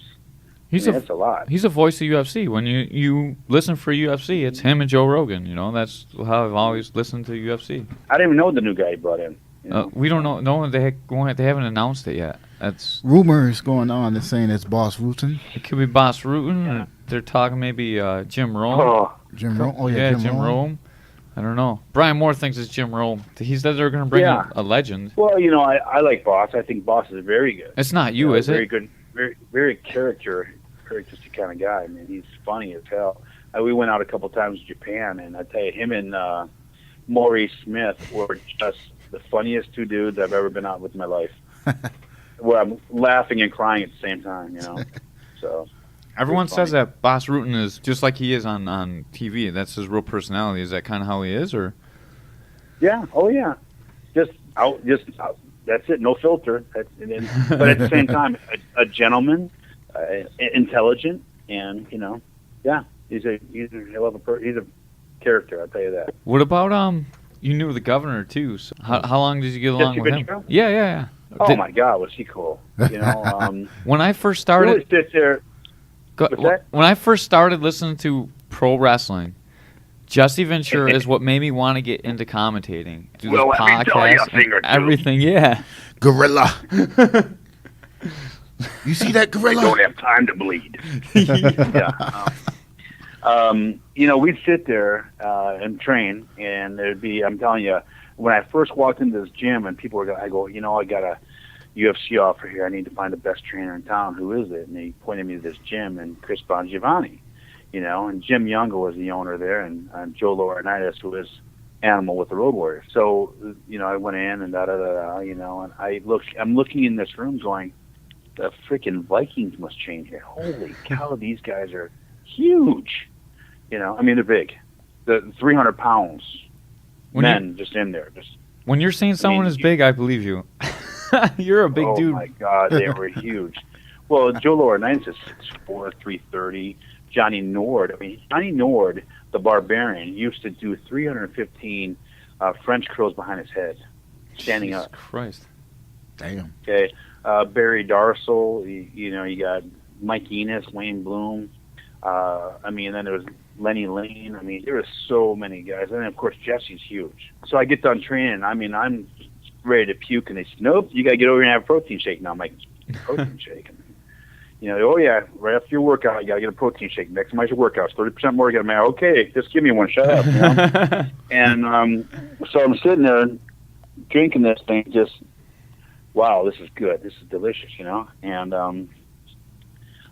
it's a lot. He's a voice of UFC. When you listen for UFC, it's him and Joe Rogan. That's how I've always listened to UFC. I didn't even know the new guy he brought in. We don't know. No, they haven't announced it yet. That's rumors going on. They're saying it's Boss Rutan. It could be Boss Rutan. Yeah. They're talking maybe Jim Rome. Oh. Jim Rome. Oh yeah, Jim Rome. I don't know. Brian Moore thinks it's Jim Rome. He said they're going to bring in a legend. Well, I like Boss. I think Boss is very good. It's not you, is it? Very good. Very, very characteristic kind of guy. I mean, he's funny as hell. We went out a couple times to Japan, and I tell you, him and Maurice Smith were just the funniest two dudes I've ever been out with in my life. Where I'm laughing and crying at the same time, So everyone says that Boss Rutan is just like he is on TV. That's his real personality. Is that kind of how he is, or? Yeah. Oh yeah. Just out. That's it. No filter. But at the same time, a gentleman, intelligent, and he's a character. I'll tell you that. What about you knew the governor too? So how long did you get along with him? Yeah. Oh my God, was he cool? When I first started, when I first started listening to pro wrestling, Jesse Ventura is what made me want to get into commentating. Do this podcast and everything, yeah. Gorilla. You see that gorilla? I don't have time to bleed. Yeah. We'd sit there and train, and there'd be, I'm telling you, when I first walked into this gym and people were going, I go, I got a UFC offer here. I need to find the best trainer in town. Who is it? And he pointed me to this gym and Chris Bongiovanni, and Jim Younger was the owner there, and Joe Laurinaitis, who is Animal with the Road Warriors. So, I went in and and I'm looking in this room going, the freaking Vikings must change here. Holy cow, these guys are huge. They're big. The 300 pounds. Just in there. When you're saying someone is big, I believe you. You're a big dude. Oh, my God, they were huge. Well, Joe Laurinaitis is 6'4", 330. Johnny Nord, the Barbarian, used to do 315 French curls behind his head, standing Jesus up. Christ. Damn. Okay. Barry Darcel, you got Mike Enos, Wayne Bloom. Then there was Lenny Lane. I mean, there were so many guys. And then, of course, Jesse's huge. So I get done training. I mean, I'm ready to puke, and they said, nope, you got to get over here and have a protein shake. Now I'm like, protein shake? You know, oh, yeah, right after your workout, you got to get a protein shake. Maximize your workouts, 30% more. You got to make, okay, just give me one. Shut up. You know? And so I'm sitting there drinking this thing, just, wow, this is good. This is delicious, you know. And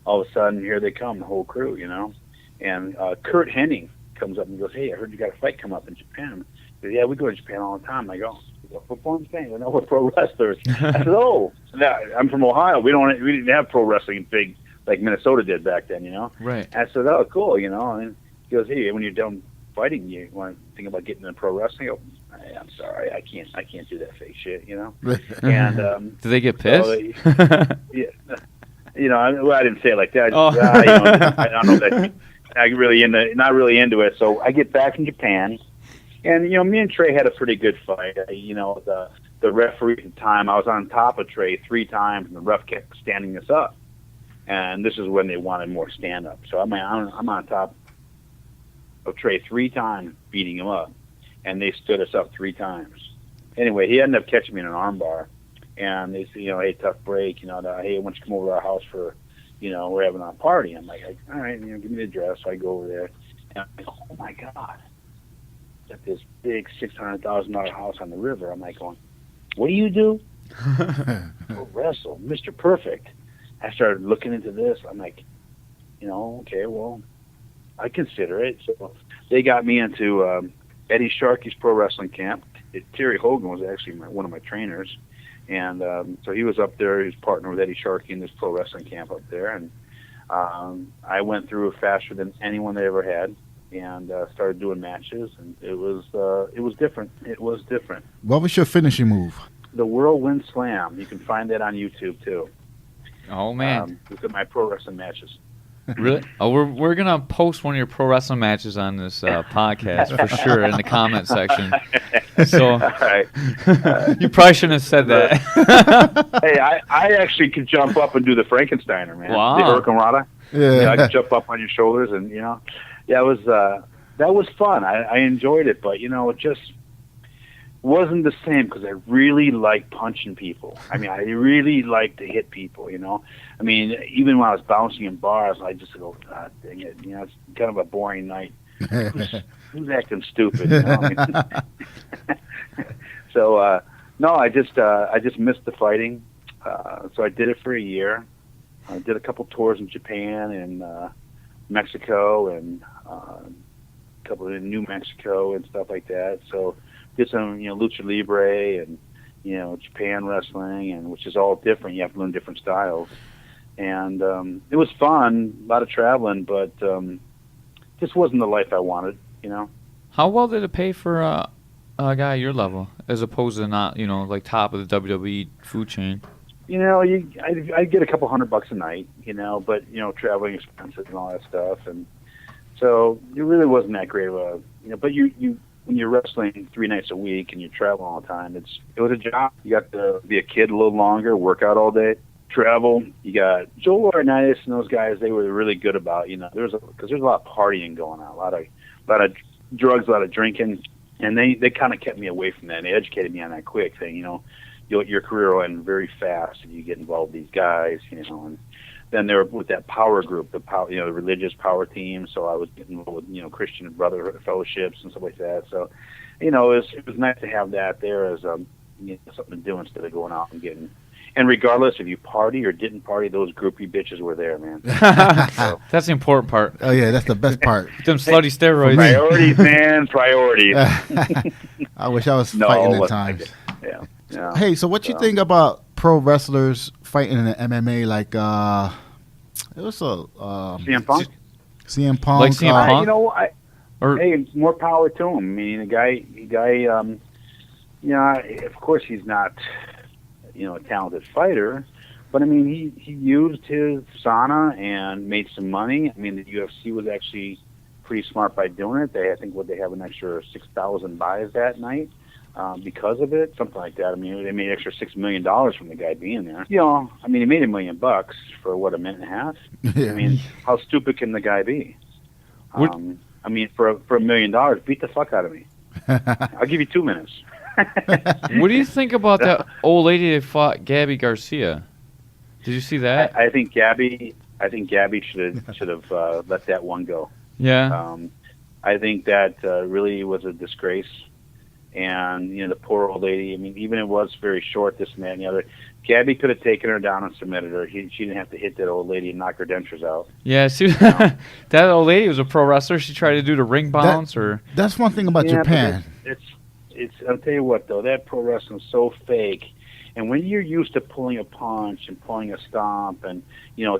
all of a sudden, here they come, the whole crew, you know. And Kurt Hennig comes up and goes, hey, I heard you got a fight come up in Japan. He goes, yeah, we go to Japan all the time. I go, football in Spain? No, we're pro wrestlers. I said, oh, I'm from Ohio. We didn't have pro wrestling big like Minnesota did back then, you know. Right. I said, oh, cool, you know. And he goes, hey, when you're done fighting, you want to think about getting into pro wrestling? I go, I'm sorry, I can't do that fake shit, you know. And do they get pissed? So, yeah, you know, I didn't say it like that. Oh. You know, I don't know that. Not really into it. So I get back from Japan. And, you know, me and Trey had a pretty good fight. You know, the referee at the time, I was on top of Trey 3 times, and the ref kept standing us up. And this is when they wanted more stand-up. So I'm on top of Trey 3 times, beating him up. And they stood us up 3 times. Anyway, he ended up catching me in an armbar. And they said, you know, hey, tough break. You know, hey, why don't you come over to our house for, you know, we're having a party. I'm like, all right, you know, give me the address. So I go over there. And I'm like, oh, my God. At this big $600,000 house on the river. I'm like going, what do you do? Oh, wrestle, Mr. Perfect. I started looking into this. I'm like, you know, okay, well, I consider it. So they got me into Eddie Sharkey's pro wrestling camp. Terry Hogan was actually one of my trainers. And so he was up there. He was partnered with Eddie Sharkey in this pro wrestling camp up there. And I went through it faster than anyone they ever had. And started doing matches, and it was different. It was different. What was your finishing move? The Whirlwind Slam. You can find that on YouTube too. Oh man! Look at my pro wrestling matches. Really? Oh, we're gonna post one of your pro wrestling matches on this podcast for sure in the comment section. So right. You probably shouldn't have said that. Hey, I actually could jump up and do the Frankensteiner, man. Wow. The Hurricane Rana. Yeah. I could jump up on your shoulders, and you know. Yeah, that was fun. I enjoyed it, but you know, it just wasn't the same because I really like punching people. I mean, I really like to hit people. You know, I mean, even when I was bouncing in bars, I just go, God dang it! You know, it's kind of a boring night. Who's acting stupid? You know? I mean, so no, I just missed the fighting. So I did it for a year. I did a couple tours in Japan and Mexico and a couple in New Mexico and stuff like that. So did some, you know, lucha libre and, you know, Japan wrestling, and which is all different. You have to learn different styles. And it was fun, a lot of traveling, but just wasn't the life I wanted, you know. How well did it pay for a guy your level, as opposed to not, you know, like top of the WWE food chain? You know, I get a couple $100 a night, you know, but, you know, traveling expenses and all that stuff. And so it really wasn't that great of a, you know, but you when you're wrestling 3 nights a week and you're traveling all the time, it was a job. You got to be a kid a little longer, work out all day, travel. You got Joe Laurinaitis and those guys, they were really good about, you know, because there's a lot of partying going on, a lot of drugs, a lot of drinking. And they kind of kept me away from that. And they educated me on that quick thing, you know. Your career will end very fast if you get involved with these guys, you know. And then they were with that power group, the religious power team. So I was getting involved with, you know, Christian Brotherhood fellowships and stuff like that. So, you know, it was nice to have that there as you know, something to do instead of going out and getting. And regardless if you party or didn't party, those groupie bitches were there, man. So, that's the important part. Oh yeah, that's the best part. Them slutty steroids. Priorities, man, priorities. I wish I was fighting at times. Yeah. Yeah. Hey, so what you think about pro wrestlers fighting in the MMA? Like, it was a CM Punk. CM Punk. Like CM Punk. You know, hey, more power to him. I mean, the guy. You know, of course he's not, you know, a talented fighter, but I mean, he used his sauna and made some money. I mean, the UFC was actually pretty smart by doing it. I think they have an extra 6,000 buys that night. Because of it, something like that. I mean, they made an extra $6 million from the guy being there. You know, I mean, he made $1 million for what, a minute and a half. Yeah. I mean, how stupid can the guy be? I mean, for $1 million, beat the fuck out of me. I'll give you 2 minutes. What do you think about that old lady that fought Gabbi Garcia? Did you see that? I think Gabbi should have let that one go. Yeah. I think that really was a disgrace. And, the poor old lady, I mean, even it was very short, this and that and the other. Gabbi could have taken her down and submitted her. She didn't have to hit that old lady and knock her dentures out. Yeah, see, that old lady was a pro wrestler. She tried to do the ring bounce. That's one thing about Japan. It's. I'll tell you what, though, that pro wrestling is so fake. And when you're used to pulling a punch and pulling a stomp and,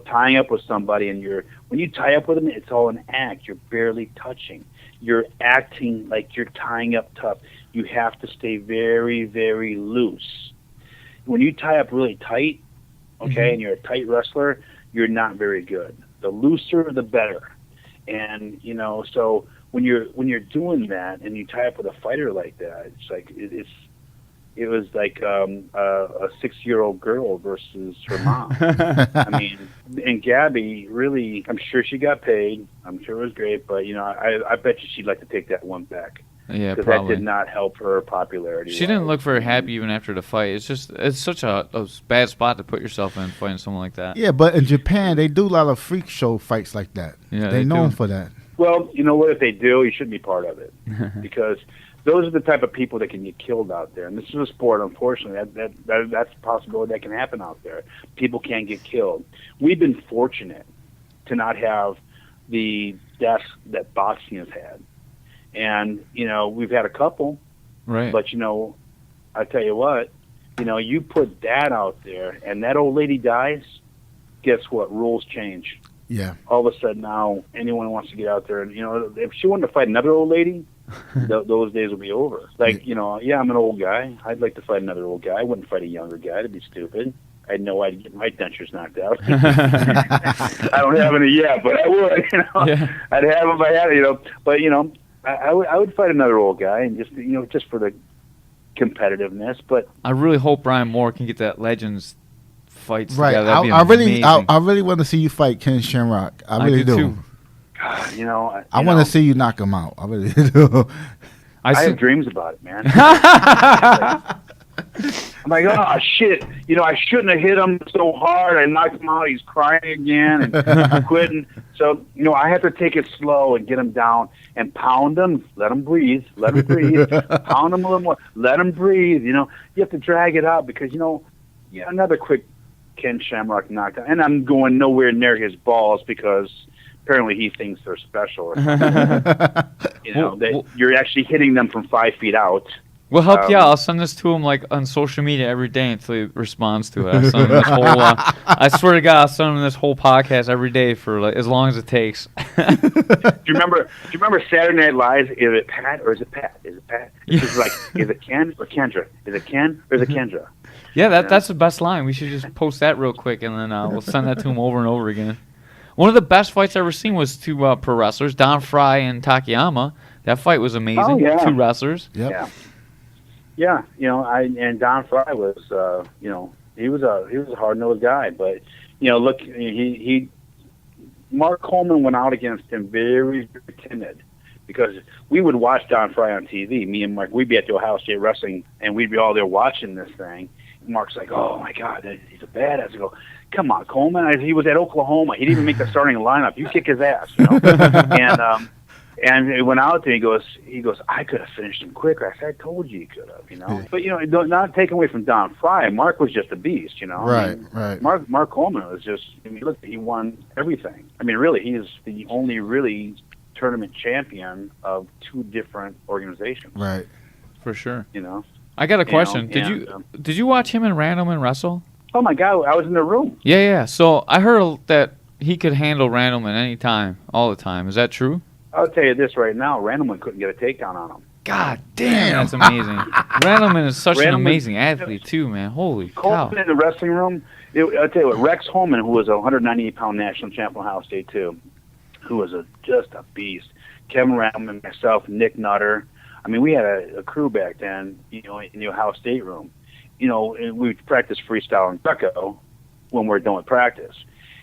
tying up with somebody, and when you tie up with them, it's all an act. You're barely touching. You're acting like you're tying up tough. You have to stay very, very loose. When you tie up really tight, okay, and you're a tight wrestler, you're not very good. The looser, the better. And, so when you're doing that and you tie up with a fighter like that, it's like it was like a 6-year-old girl versus her mom. I mean, and Gabbi, really, I'm sure she got paid. I'm sure it was great, but I bet you she'd like to take that one back. Yeah, because probably. that did not help her popularity. She didn't look very happy even after the fight. It's such a bad spot to put yourself in fighting someone like that. Yeah, but in Japan they do a lot of freak show fights like that. Yeah, they're known for that. Well, you know what? If they do, you shouldn't be part of it because those are the type of people that can get killed out there. And this is a sport, unfortunately. That's a possibility that can happen out there. People can get killed. We've been fortunate to not have the deaths that boxing has had. And, we've had a couple. Right. But, I tell you what, you put that out there and that old lady dies, guess what? Rules change. Yeah. All of a sudden now anyone who wants to get out there and, if she wanted to fight another old lady, those days will be over. Like, I'm an old guy. I'd like to fight another old guy. I wouldn't fight a younger guy. That'd be stupid. I know I'd get my dentures knocked out. I don't have any yet, but I would, Yeah. I'd have them if I had it, But, I would fight another old guy and just for the competitiveness. But I really hope Brian Moore can get that Legends fights right. together. That'd be I amazing. really want to see you fight Ken Shamrock. I really do. Too. I want to see you knock him out. I really do. I have dreams about it, man. I'm like, oh shit! I shouldn't have hit him so hard. I knocked him out. He's crying again and quitting. So I have to take it slow and get him down and pound him. Let him breathe. Let him breathe. Pound him a little more. Let him breathe. You have to drag it out because another quick Ken Shamrock knockdown, and I'm going nowhere near his balls because apparently he thinks they're special or something. You're actually hitting them from 5 feet out. We'll help you out. I'll send this to him on social media every day until he responds to it. I'll send him this whole, I swear to God, I'll send him this whole podcast every day for as long as it takes. Do you remember Saturday Night Live? Is it Pat or is it Pat? Is it Pat? It's like, is it Ken or Kendra? Is it Ken or is it Kendra? Yeah, that's the best line. We should just post that real quick, and then we'll send that to him over and over again. One of the best fights I've ever seen was two pro wrestlers, Don Fry and Takayama. That fight was amazing. Oh, yeah. 2 wrestlers. Yep. Yeah. And Don Fry was, he was a hard-nosed guy, but look, Mark Coleman went out against him very, very timid because we would watch Don Fry on TV. Me and Mark, we'd be at the Ohio State Wrestling, and we'd be all there watching this thing. Mark's like, oh my God, he's a badass. I go, come on, Coleman. He was at Oklahoma. He didn't even make the starting lineup. You kick his ass, And he went out there. He goes, I could have finished him quicker. I said, I told you could have, Yeah. But not taken away from Don Fry. Mark was just a beast, Right. Mark Coleman was just. Look, he won everything. Really, he is the only really tournament champion of 2 different organizations. Right. For sure. I got a question. Did you watch him and Randleman wrestle? Oh my God, I was in the room. Yeah. So I heard that he could handle Randleman anytime, all the time. Is that true? I'll tell you this right now, Randleman couldn't get a takedown on him. God damn, that's amazing. Randleman is such an amazing athlete too, man. Holy cow. Coleman in the wrestling room, I'll tell you what, Rex Holman, who was a 198-pound national champion from Ohio State too, who was just a beast. Kevin Randleman, myself, Nick Nutter. We had a crew back then, in the Ohio State room. And we practiced freestyle and Greco when we're done with practice.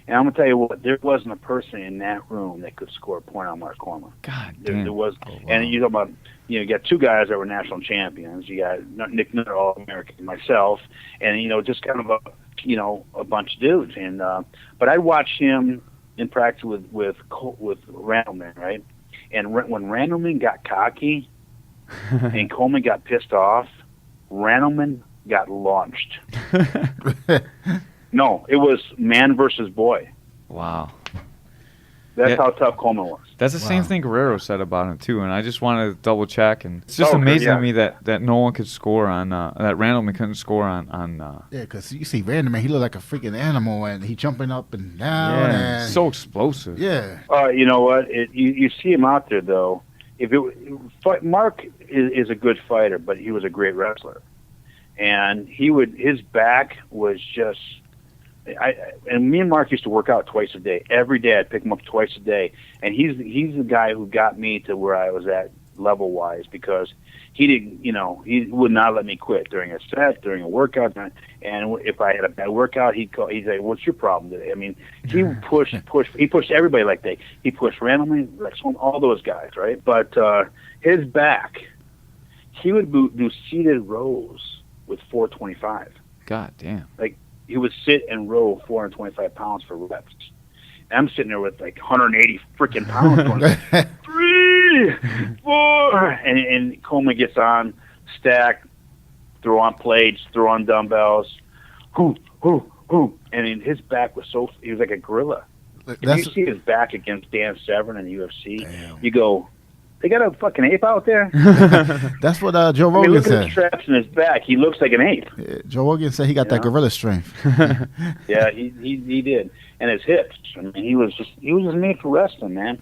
And I'm gonna tell you what, there wasn't a person in that room that could score a point on Mark Coleman. God There, damn. there was, Oh, wow. and you talk about, you got two guys that were national champions. You got Nick Nutter, All-American, myself, and just kind of a bunch of dudes. And but I'd watch him in practice with Randleman, right? And when Randleman got cocky and Coleman got pissed off, Randleman got launched. No, it was man versus boy. Wow. That's Yeah. how tough Coleman was. That's the same Wow. thing Guerrero said about him too, and I just wanted to double check. And it's just Oh, amazing yeah. to me that no one could score on that Randleman couldn't score on. Yeah, because you see Randleman, he look like a freaking animal, and he jumping up and down. Yeah, and so explosive. yeah. You know what? You see him out there though. Mark is a good fighter, but he was a great wrestler, and his back was just. And me and Mark used to work out twice a day. Every day I'd pick him up twice a day, and he's the guy who got me to where I was at level wise, because he didn't, he would not let me quit during a set, during a workout, and if I had a bad workout, he'd say, "What's your problem today?" I mean, he pushed everybody like that. He pushed Randleman, all those guys, right? But his back, he would do seated rows with 425. God damn. He would sit and row 425 pounds for reps. And I'm sitting there with 180 freaking pounds going, 3, 4, and Coleman gets on, stack, throw on plates, throw on dumbbells, and his back was he was like a gorilla. If you see his back against Dan Severn in the UFC, Damn. you go, they got a fucking ape out there? That's what Joe I mean, Rogan look at the said. straps in his back. He looks like an ape. Yeah, Joe Rogan said he got that Yeah. gorilla strength. Yeah, he did. And his hips. I mean, he was just made for wrestling, man.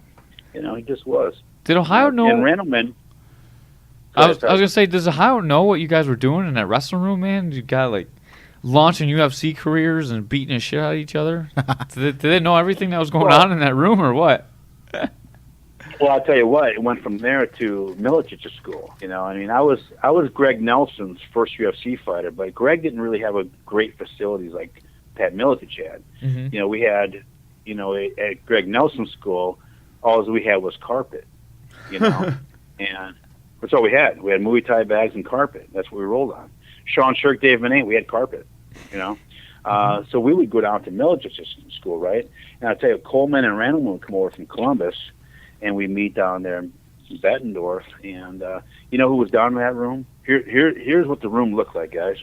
He just was. Did Ohio know? And Randleman. I was gonna say, does Ohio know what you guys were doing in that wrestling room, man? You got launching UFC careers and beating the shit out of each other. Did they know everything that was going on in that room, or what? Well, I'll tell you what. It went from there to Milicich's school. I mean, I was Greg Nelson's first UFC fighter, but Greg didn't really have a great facilities like Pat Miletich had. Mm-hmm. We had, at Greg Nelson's school, all we had was carpet. And that's all we had. We had Muay Thai bags and carpet. That's what we rolled on. Sean Shirk, Dave Manette, we had carpet. So we would go down to Milicich's school, right? And I'll tell you, Coleman and Randleman would come over from Columbus, and we meet down there in Bettendorf. And you know who was down in that room? Here's what the room looked like, guys.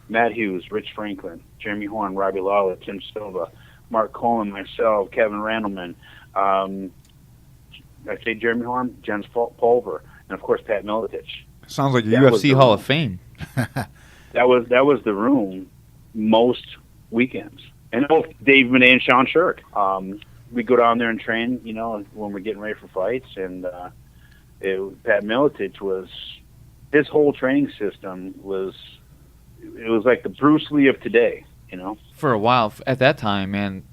Matt Hughes, Rich Franklin, Jeremy Horn, Robbie Lawler, Tim Silva, Mark Coleman, myself, Kevin Randleman. I say Jeremy Horn, Jens Pulver, and of course Pat Miletich. Sounds like a That was UFC the Hall room. of Fame. That was the room most weekends. And both Dave Manette and Sean Shirk. We go down there and train, when we're getting ready for fights. And Pat Miletich his whole training system was like the Bruce Lee of today, For a while, at that time, man,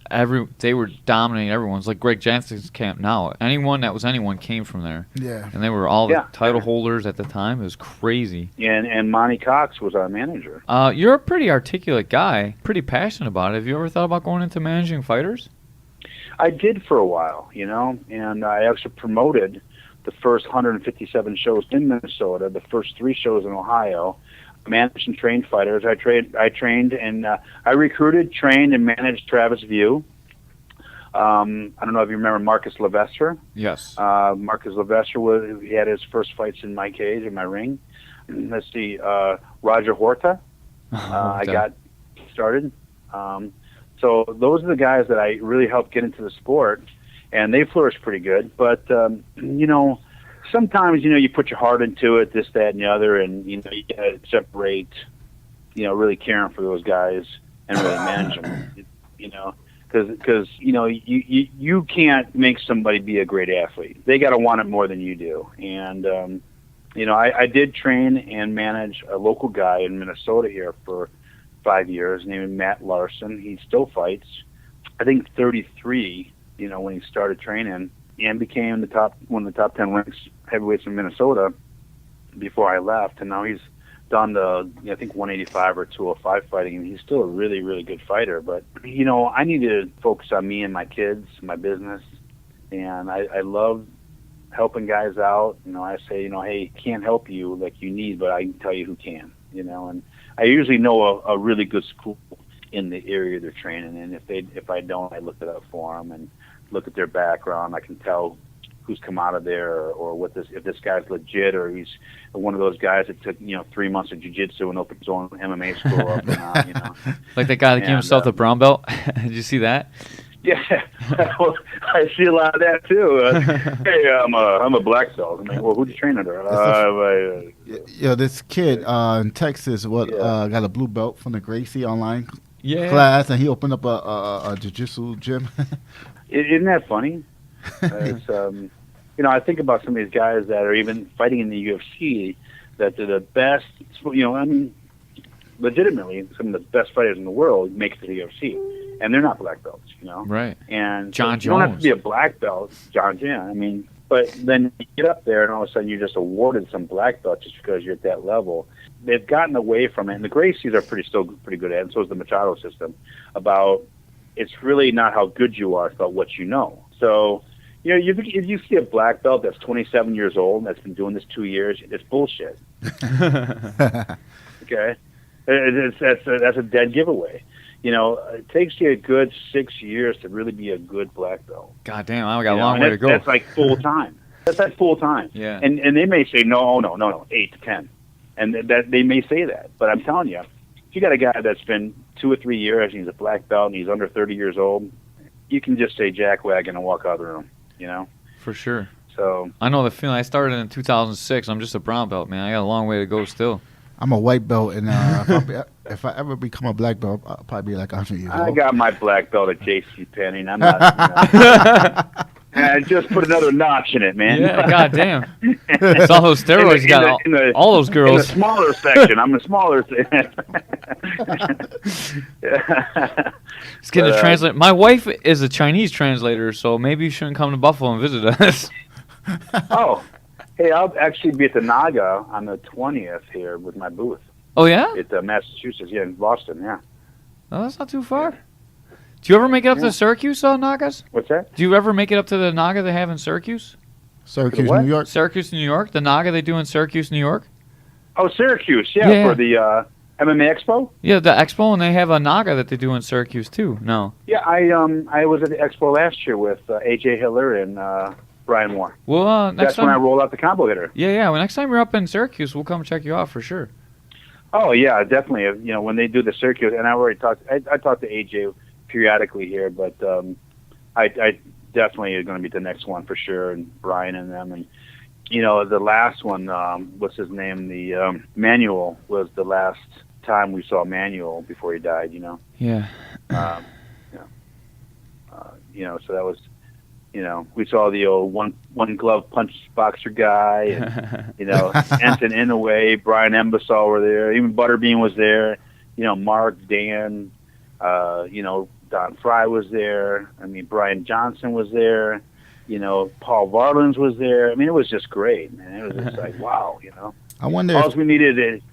they were dominating everyone's like Greg Janssen's camp now. Anyone came from there. Yeah. And they were all the Yeah. title holders at the time. It was crazy. And Monty Cox was our manager. You're a pretty articulate guy, pretty passionate about it. Have you ever thought about going into managing fighters? I did for a while, and I actually promoted the first 157 shows in Minnesota, the first 3 shows in Ohio, managed and trained fighters. I trained and I recruited, trained, and managed Travis View. I don't know if you remember Marcus Levestre. Yes. Marcus Levestre he had his first fights in my cage, in my ring. Let's see, Roger Horta. I got started. So those are the guys that I really helped get into the sport, and they flourished pretty good. But sometimes you put your heart into it, this, that, and the other, and you gotta separate, really caring for those guys and really manage them. Because you can't make somebody be a great athlete. They got to want it more than you do. And I did train and manage a local guy in Minnesota here for 5 years, named Matt Larson. He still fights. I think 33. When he started training, and became one of the top 10 ranks heavyweights in Minnesota before I left. And now he's done the, I think 185 or 205 fighting, and he's still a really, really good fighter. But I need to focus on me and my kids, my business, and I love helping guys out. I say, hey, can't help you like you need, but I can tell you who can. And I usually know a really good school in the area they're training in. If I don't, I look it up for them and look at their background. I can tell who's come out of there, or if this guy's legit, or he's one of those guys that took 3 months of jiu-jitsu and opened his own MMA school up. Like that guy that gave himself the brown belt. Did you see that? Yeah, I see a lot of that too. Hey, I'm a black belt. I'm like, well, who'd you train under? This kid in Texas got a blue belt from the Gracie online class, and he opened up a jiu-jitsu gym. Isn't that funny? It's I think about some of these guys that are even fighting in the UFC, that they're the best. Legitimately, some of the best fighters in the world make it to the UFC, and they're not black belts. Right. And John Jones. You don't have to be a black belt, John. Yeah, but then you get up there, and all of a sudden you're just awarded some black belt just because you're at that level. They've gotten away from it, and the Gracies are still pretty good at it, and so is the Machado system. About it's really not how good you are; it's about what you know. So, if you see a black belt that's 27 years old and that's been doing this 2 years, it's bullshit. Okay, that's a dead giveaway. It takes you a good 6 years to really be a good black belt. God damn, I got a long way to go. That's like full time. That's like full time. Yeah. And they may say no, 8 to 10, and that they may say that. But I'm telling you, if you got a guy that's been 2 or 3 years and he's a black belt and he's under 30 years old, you can just say jackwagon and walk out of the room. For sure. So I know the feeling. I started in 2006. I'm just a brown belt, man. I got a long way to go still. I'm a white belt, and if I ever become a black belt, I'll probably be like 100 years old. I got my black belt at JCPenney, and I'm not. And I just put another notch in it, man. Yeah, goddamn. It's all those steroids. You got all those girls. In the smaller section. I'm the smaller section. It's getting a translate. My wife is a Chinese translator, so maybe you shouldn't come to Buffalo and visit us. Oh, hey, I'll actually be at the Naga on the 20th here with my booth. Oh, yeah? At Massachusetts, in Boston, yeah. Oh, that's not too far. Do you ever make it up to Syracuse, Nagas? What's that? Do you ever make it up to the Naga they have in Syracuse? Syracuse, New York. Syracuse, New York. The Naga they do in Syracuse, New York. Oh, Syracuse, yeah. For the MMA Expo. Yeah, the Expo, and they have a Naga that they do in Syracuse too. No. Yeah, I was at the Expo last year with AJ Hiller and Brian Moore. Well, that's when I rolled out the combo hitter. Yeah. Well, next time you're up in Syracuse, we'll come check you out for sure. Oh yeah, definitely. When they do the Syracuse, and I already talked. I talked to AJ periodically here, but I definitely are going to be the next one for sure, and Brian and them, and the last one, what's his name? The Manuel was the last time we saw Manuel before he died. Yeah. So that was, we saw the old one glove punch boxer guy, and Enton Inouye, Brian Embasal were there, even Butterbean was there, Mark, Dan, Don Fry was there. Brian Johnson was there. Paul Varlins was there. It was just great, man. It was just like, wow, I wonder. All we needed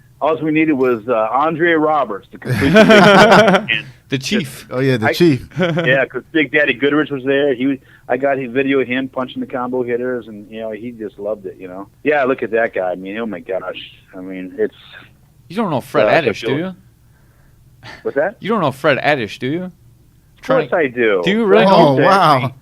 was Andre Roberts to complete the chief. The chief. Yeah, because Big Daddy Goodrich was there. I got a video of him punching the combo hitters, and he just loved it. Yeah, look at that guy. Oh my gosh. It's. You don't know Fred Addish, do you? What's that? You don't know Fred Addish, do you? Of course I do. Do you really know? Oh, wow.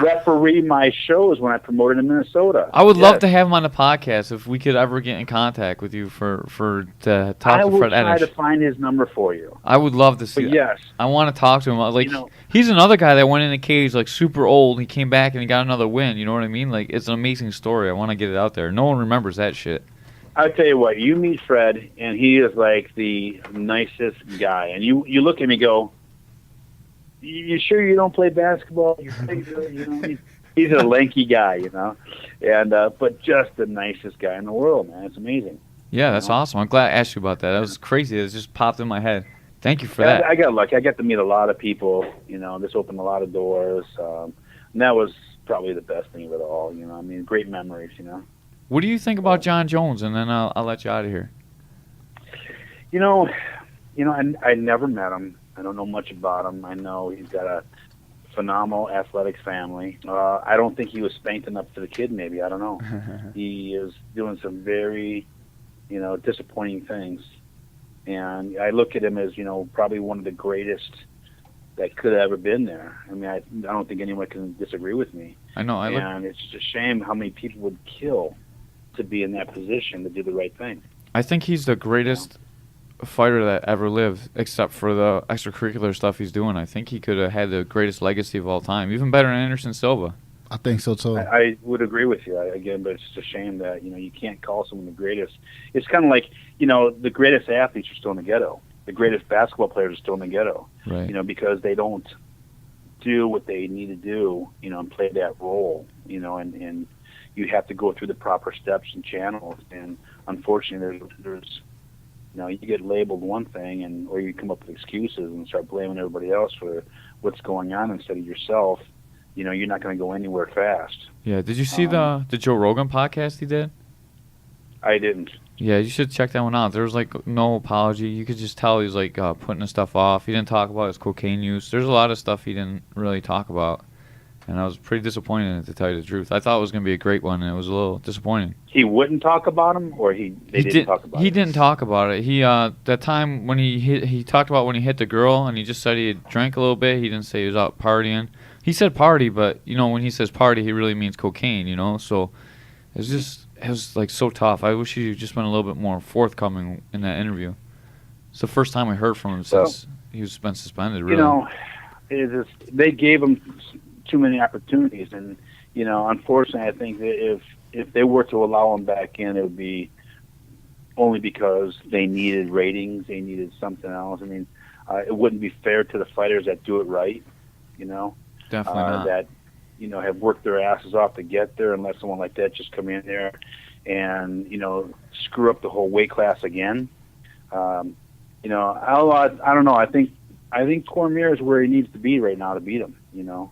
Referee my shows when I promoted in Minnesota. I would love to have him on the podcast if we could ever get in contact with you to talk to Fred Addish. I will try to find his number for you. I would love to see that. Yes. I want to talk to him. He's another guy that went in a cage super old. He came back and he got another win. You know what I mean? It's an amazing story. I want to get it out there. No one remembers that shit. I'll tell you what. You meet Fred, and he is like the nicest guy. And you look at him and go, you sure you don't play basketball? He's a lanky guy, and but just the nicest guy in the world, man. It's amazing. Yeah, that's awesome. I'm glad I asked you about that. That was crazy. It just popped in my head. Thank you for that. I got lucky. I got to meet a lot of people. This opened a lot of doors, and that was probably the best thing of it all. Great memories. What do you think about John Jones? And then I'll let you out of here. You know, I never met him. I don't know much about him. I know he's got a phenomenal athletic family. I don't think he was spanked enough for the kid, maybe. I don't know. He is doing some very, disappointing things. And I look at him as, probably one of the greatest that could have ever been there. I mean, I don't think anyone can disagree with me. I know. And it's just a shame how many people would kill to be in that position to do the right thing. I think he's the greatest fighter that ever lived, except for the extracurricular stuff he's doing. I think he could have had the greatest legacy of all time, even better than Anderson Silva. I think so too. I would agree with you again, but it's just a shame that you can't call someone the greatest. It's kind of like the greatest athletes are still in the ghetto. The greatest basketball players are still in the ghetto. Right. Because they don't do what they need to do, and play that role. And you have to go through the proper steps and channels. And unfortunately, there's you get labeled one thing, or you come up with excuses and start blaming everybody else for what's going on instead of yourself. You're not going to go anywhere fast. Yeah. Did you see the Joe Rogan podcast he did? I didn't. Yeah, you should check that one out. There was no apology. You could just tell he was putting the stuff off. He didn't talk about his cocaine use. There's a lot of stuff he didn't really talk about, and I was pretty disappointed in it, to tell you the truth. I thought it was going to be a great one, and it was a little disappointing. He wouldn't talk about him, or they didn't talk about it? He didn't talk about it. He that time when he talked about when he hit the girl, and he just said he had drank a little bit. He didn't say he was out partying. He said party, but when he says party, he really means cocaine. So it was so tough. I wish he'd just been a little bit more forthcoming in that interview. It's the first time I heard from him since he's been suspended. Really, they gave him too many opportunities, and unfortunately, I think that if they were to allow him back in, it would be only because they needed ratings, they needed something else. I mean, it wouldn't be fair to the fighters that do it right. Definitely not. That have worked their asses off to get there, and let someone like that just come in there and screw up the whole weight class again. I don't know. I think Cormier is where he needs to be right now to beat him.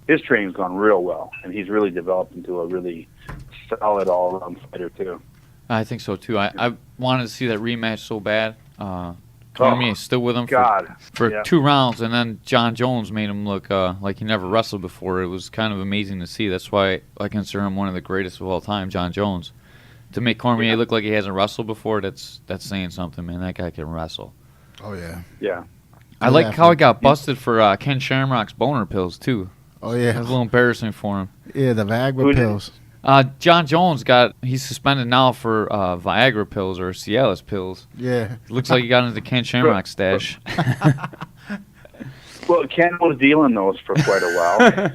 His training's gone real well, and he's really developed into a really solid all-around fighter too. I think so too. I wanted to see that rematch so bad. Cormier is still with him for 2 rounds, and then John Jones made him look like he never wrestled before. It was kind of amazing to see. That's why I consider him one of the greatest of all time, John Jones. To make Cormier look like he hasn't wrestled before, that's saying something, man. That guy can wrestle. Oh, yeah. Yeah. I like how he got busted for Ken Shamrock's boner pills, too. Oh, yeah. It was a little embarrassing for him. Yeah, the Viagra pills. John Jones he's suspended now for Viagra pills or Cialis pills. Yeah. Looks like he got into Ken Shamrock's stash. Well, Ken was dealing those for quite a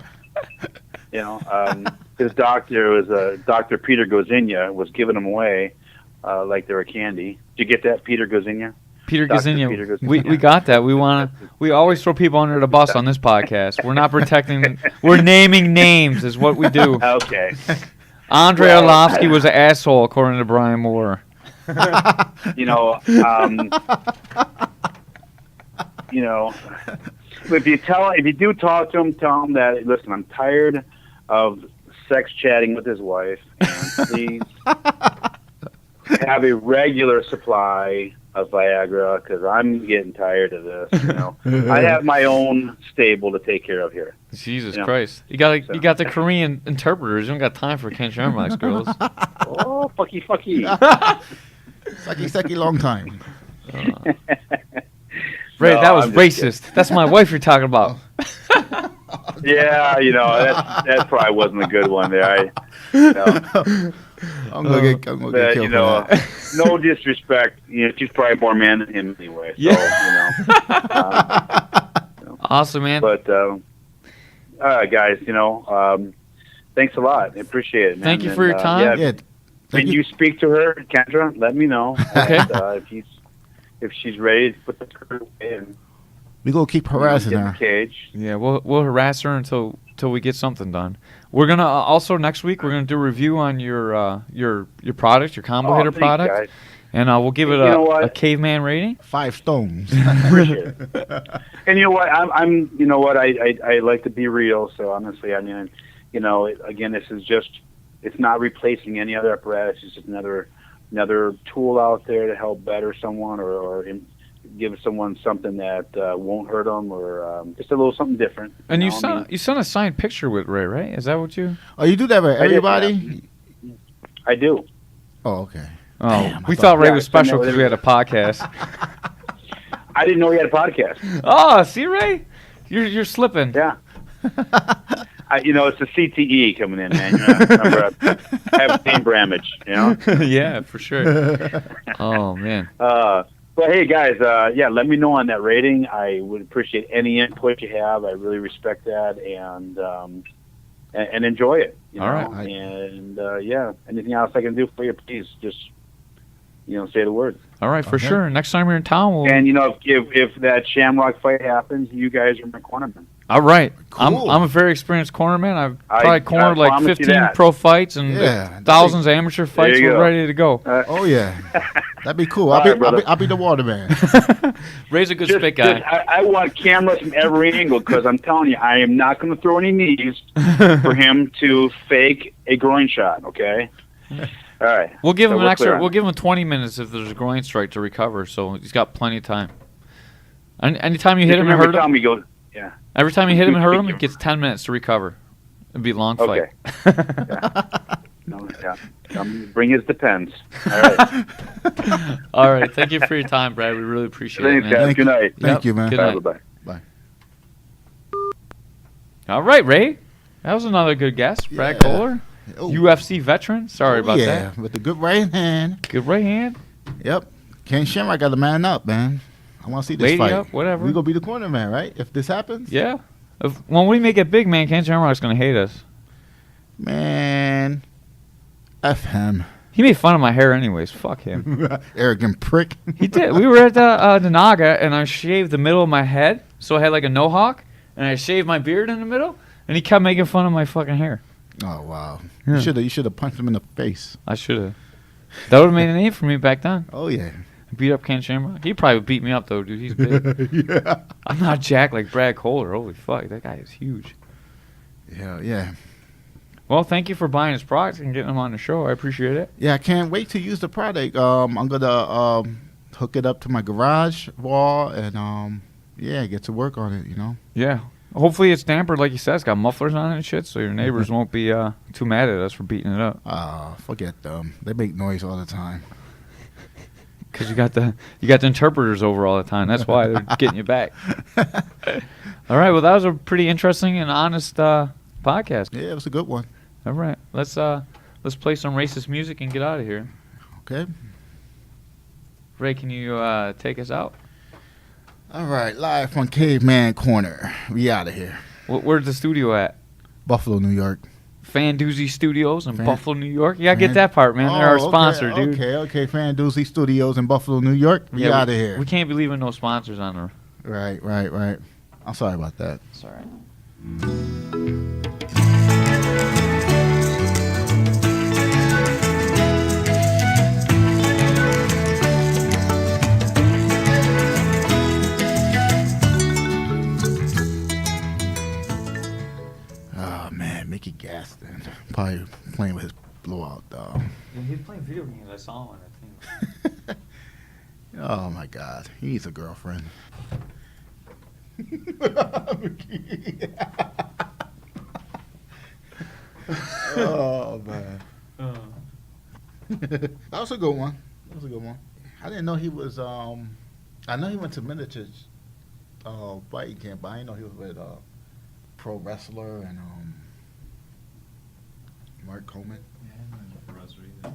while. His doctor was Dr. Peter Gozinia was giving them away like they were candy. Did you get that, Peter Gozinia? Peter Gozinia. We got that. We always throw people under the bus on this podcast. We're not protecting. We're naming names is what we do. Okay. Andre Arlovsky was an asshole, according to Brian Moore. If you do talk to him, tell him that, listen, I'm tired of sex chatting with his wife, and please have a regular supply of Viagra, because I'm getting tired of this. I have my own stable to take care of here. Jesus Christ! You got the Korean interpreters. You don't got time for Ken Shamrock's girls. Oh, fucky. Sucky, long time. Ray, that was racist. That's my wife you're talking about. Yeah, that probably wasn't a good one there. I'm gonna get killed for that. No disrespect. She's probably more man than him anyway. So, Awesome, man. But, all right, guys, thanks a lot. I appreciate it, man. Thank you for your time. When you speak to her, Kendra, let me know. Okay. And, if she's ready to put the curve away, and we gonna keep harassing her. Cage. Yeah, we'll harass her until we get something done. We're gonna also next week we're gonna do a review on your product, your combo hitter product, guys. And we'll give it a caveman rating. 5 stones. Appreciate it. And I like to be real. So honestly, again, this is just, it's not replacing any other apparatus. It's just another tool out there to help better someone or give someone something that won't hurt them, or just a little something different. And you sent a signed picture with Ray, right? Is that what you? Oh, you do that with everybody? I do. Oh, okay. Oh, Damn, we thought Ray was I send special that because we had a podcast. I didn't know he had a podcast. Oh, see, Ray, you're slipping. Yeah. It's the CTE coming in, man. Remember, I have brain damage, Yeah, for sure. Oh, man. But hey, guys, let me know on that rating. I would appreciate any input you have. I really respect that, and enjoy it. All right. And anything else I can do for you, please just say the word. All right, for sure. Next time you're in town, we'll... And if that Shamrock fight happens, you guys are my cornermen. All right. Cool. I'm a very experienced cornerman. I've probably cornered like 15 pro fights and thousands of amateur fights. We're ready to go. Oh yeah, that'd be cool. I'll be the waterman. Ray's a good spit guy. I want cameras from every angle because I'm telling you, I am not going to throw any knees for him to fake a groin shot. Okay. All right. We'll give him an extra. We'll give him 20 minutes if there's a groin strike to recover, so he's got plenty of time. Anytime you hit him and hurt him, every time you hit him and hurt him, it gets 10 minutes to recover. It'd be a long fight. Bring his depends. All right. All right. Thank you for your time, Brad. We really appreciate it, man. Guys. Good night. Thank you, man. Good night. Bye. Bye. All right, Ray. That was another good guest. Brad Kohler, UFC veteran. Sorry about that. Yeah, with the good right hand. Good right hand. Yep. Ken Shamrock got the man up, man. I want to see this Lady fight. up, whatever. We gonna be the corner man, right? If this happens. Yeah. When we make it big, man, Ken Shamrock's gonna hate us. Man, F him. He made fun of my hair, anyways. Fuck him. Arrogant prick. He did. We were at the Naga, and I shaved the middle of my head, so I had like a no-hawk, and I shaved my beard in the middle, and he kept making fun of my fucking hair. Oh wow. Yeah. You should have punched him in the face. I should have. That would have made a name for me back then. Oh yeah. Beat up Ken Shamrock. He probably would beat me up though, dude. He's big. Yeah. I'm not jacked like Brad Kohler. Holy fuck, that guy is huge. Yeah. Well, thank you for buying his products and getting them on the show. I appreciate it. Yeah, I can't wait to use the product. I'm gonna hook it up to my garage wall and get to work on it. Yeah. Hopefully it's dampered, like you said. It's got mufflers on it and shit, so your neighbors won't be too mad at us for beating it up. Forget them. They make noise all the time. Because you got the interpreters over all the time. That's why they're getting you back. All right. Well, that was a pretty interesting and honest podcast. Yeah, it was a good one. All right. Let's play some racist music and get out of here. Okay. Ray, can you take us out? All right, live from Caveman Corner. We out of here. Where's the studio at? Buffalo, New York. Fandoozy Studios in Buffalo, New York. You gotta get that part, man. They're our sponsor, dude. Okay. Fandoozy Studios in Buffalo, New York. We out of here. We can't be leaving no sponsors on there. Right. I'm sorry about that. It's all right. Oh man, Mickey Gaston probably playing with his blowout dog. Yeah, he's playing video games. I saw him on that thing. Oh my God, he needs a girlfriend. Oh man. That was a good one. I didn't know he was. I know he went to miniature fighting camp, but I didn't know he was with pro wrestler and Mark Coleman. Yeah, I'm not a pro wrestler either.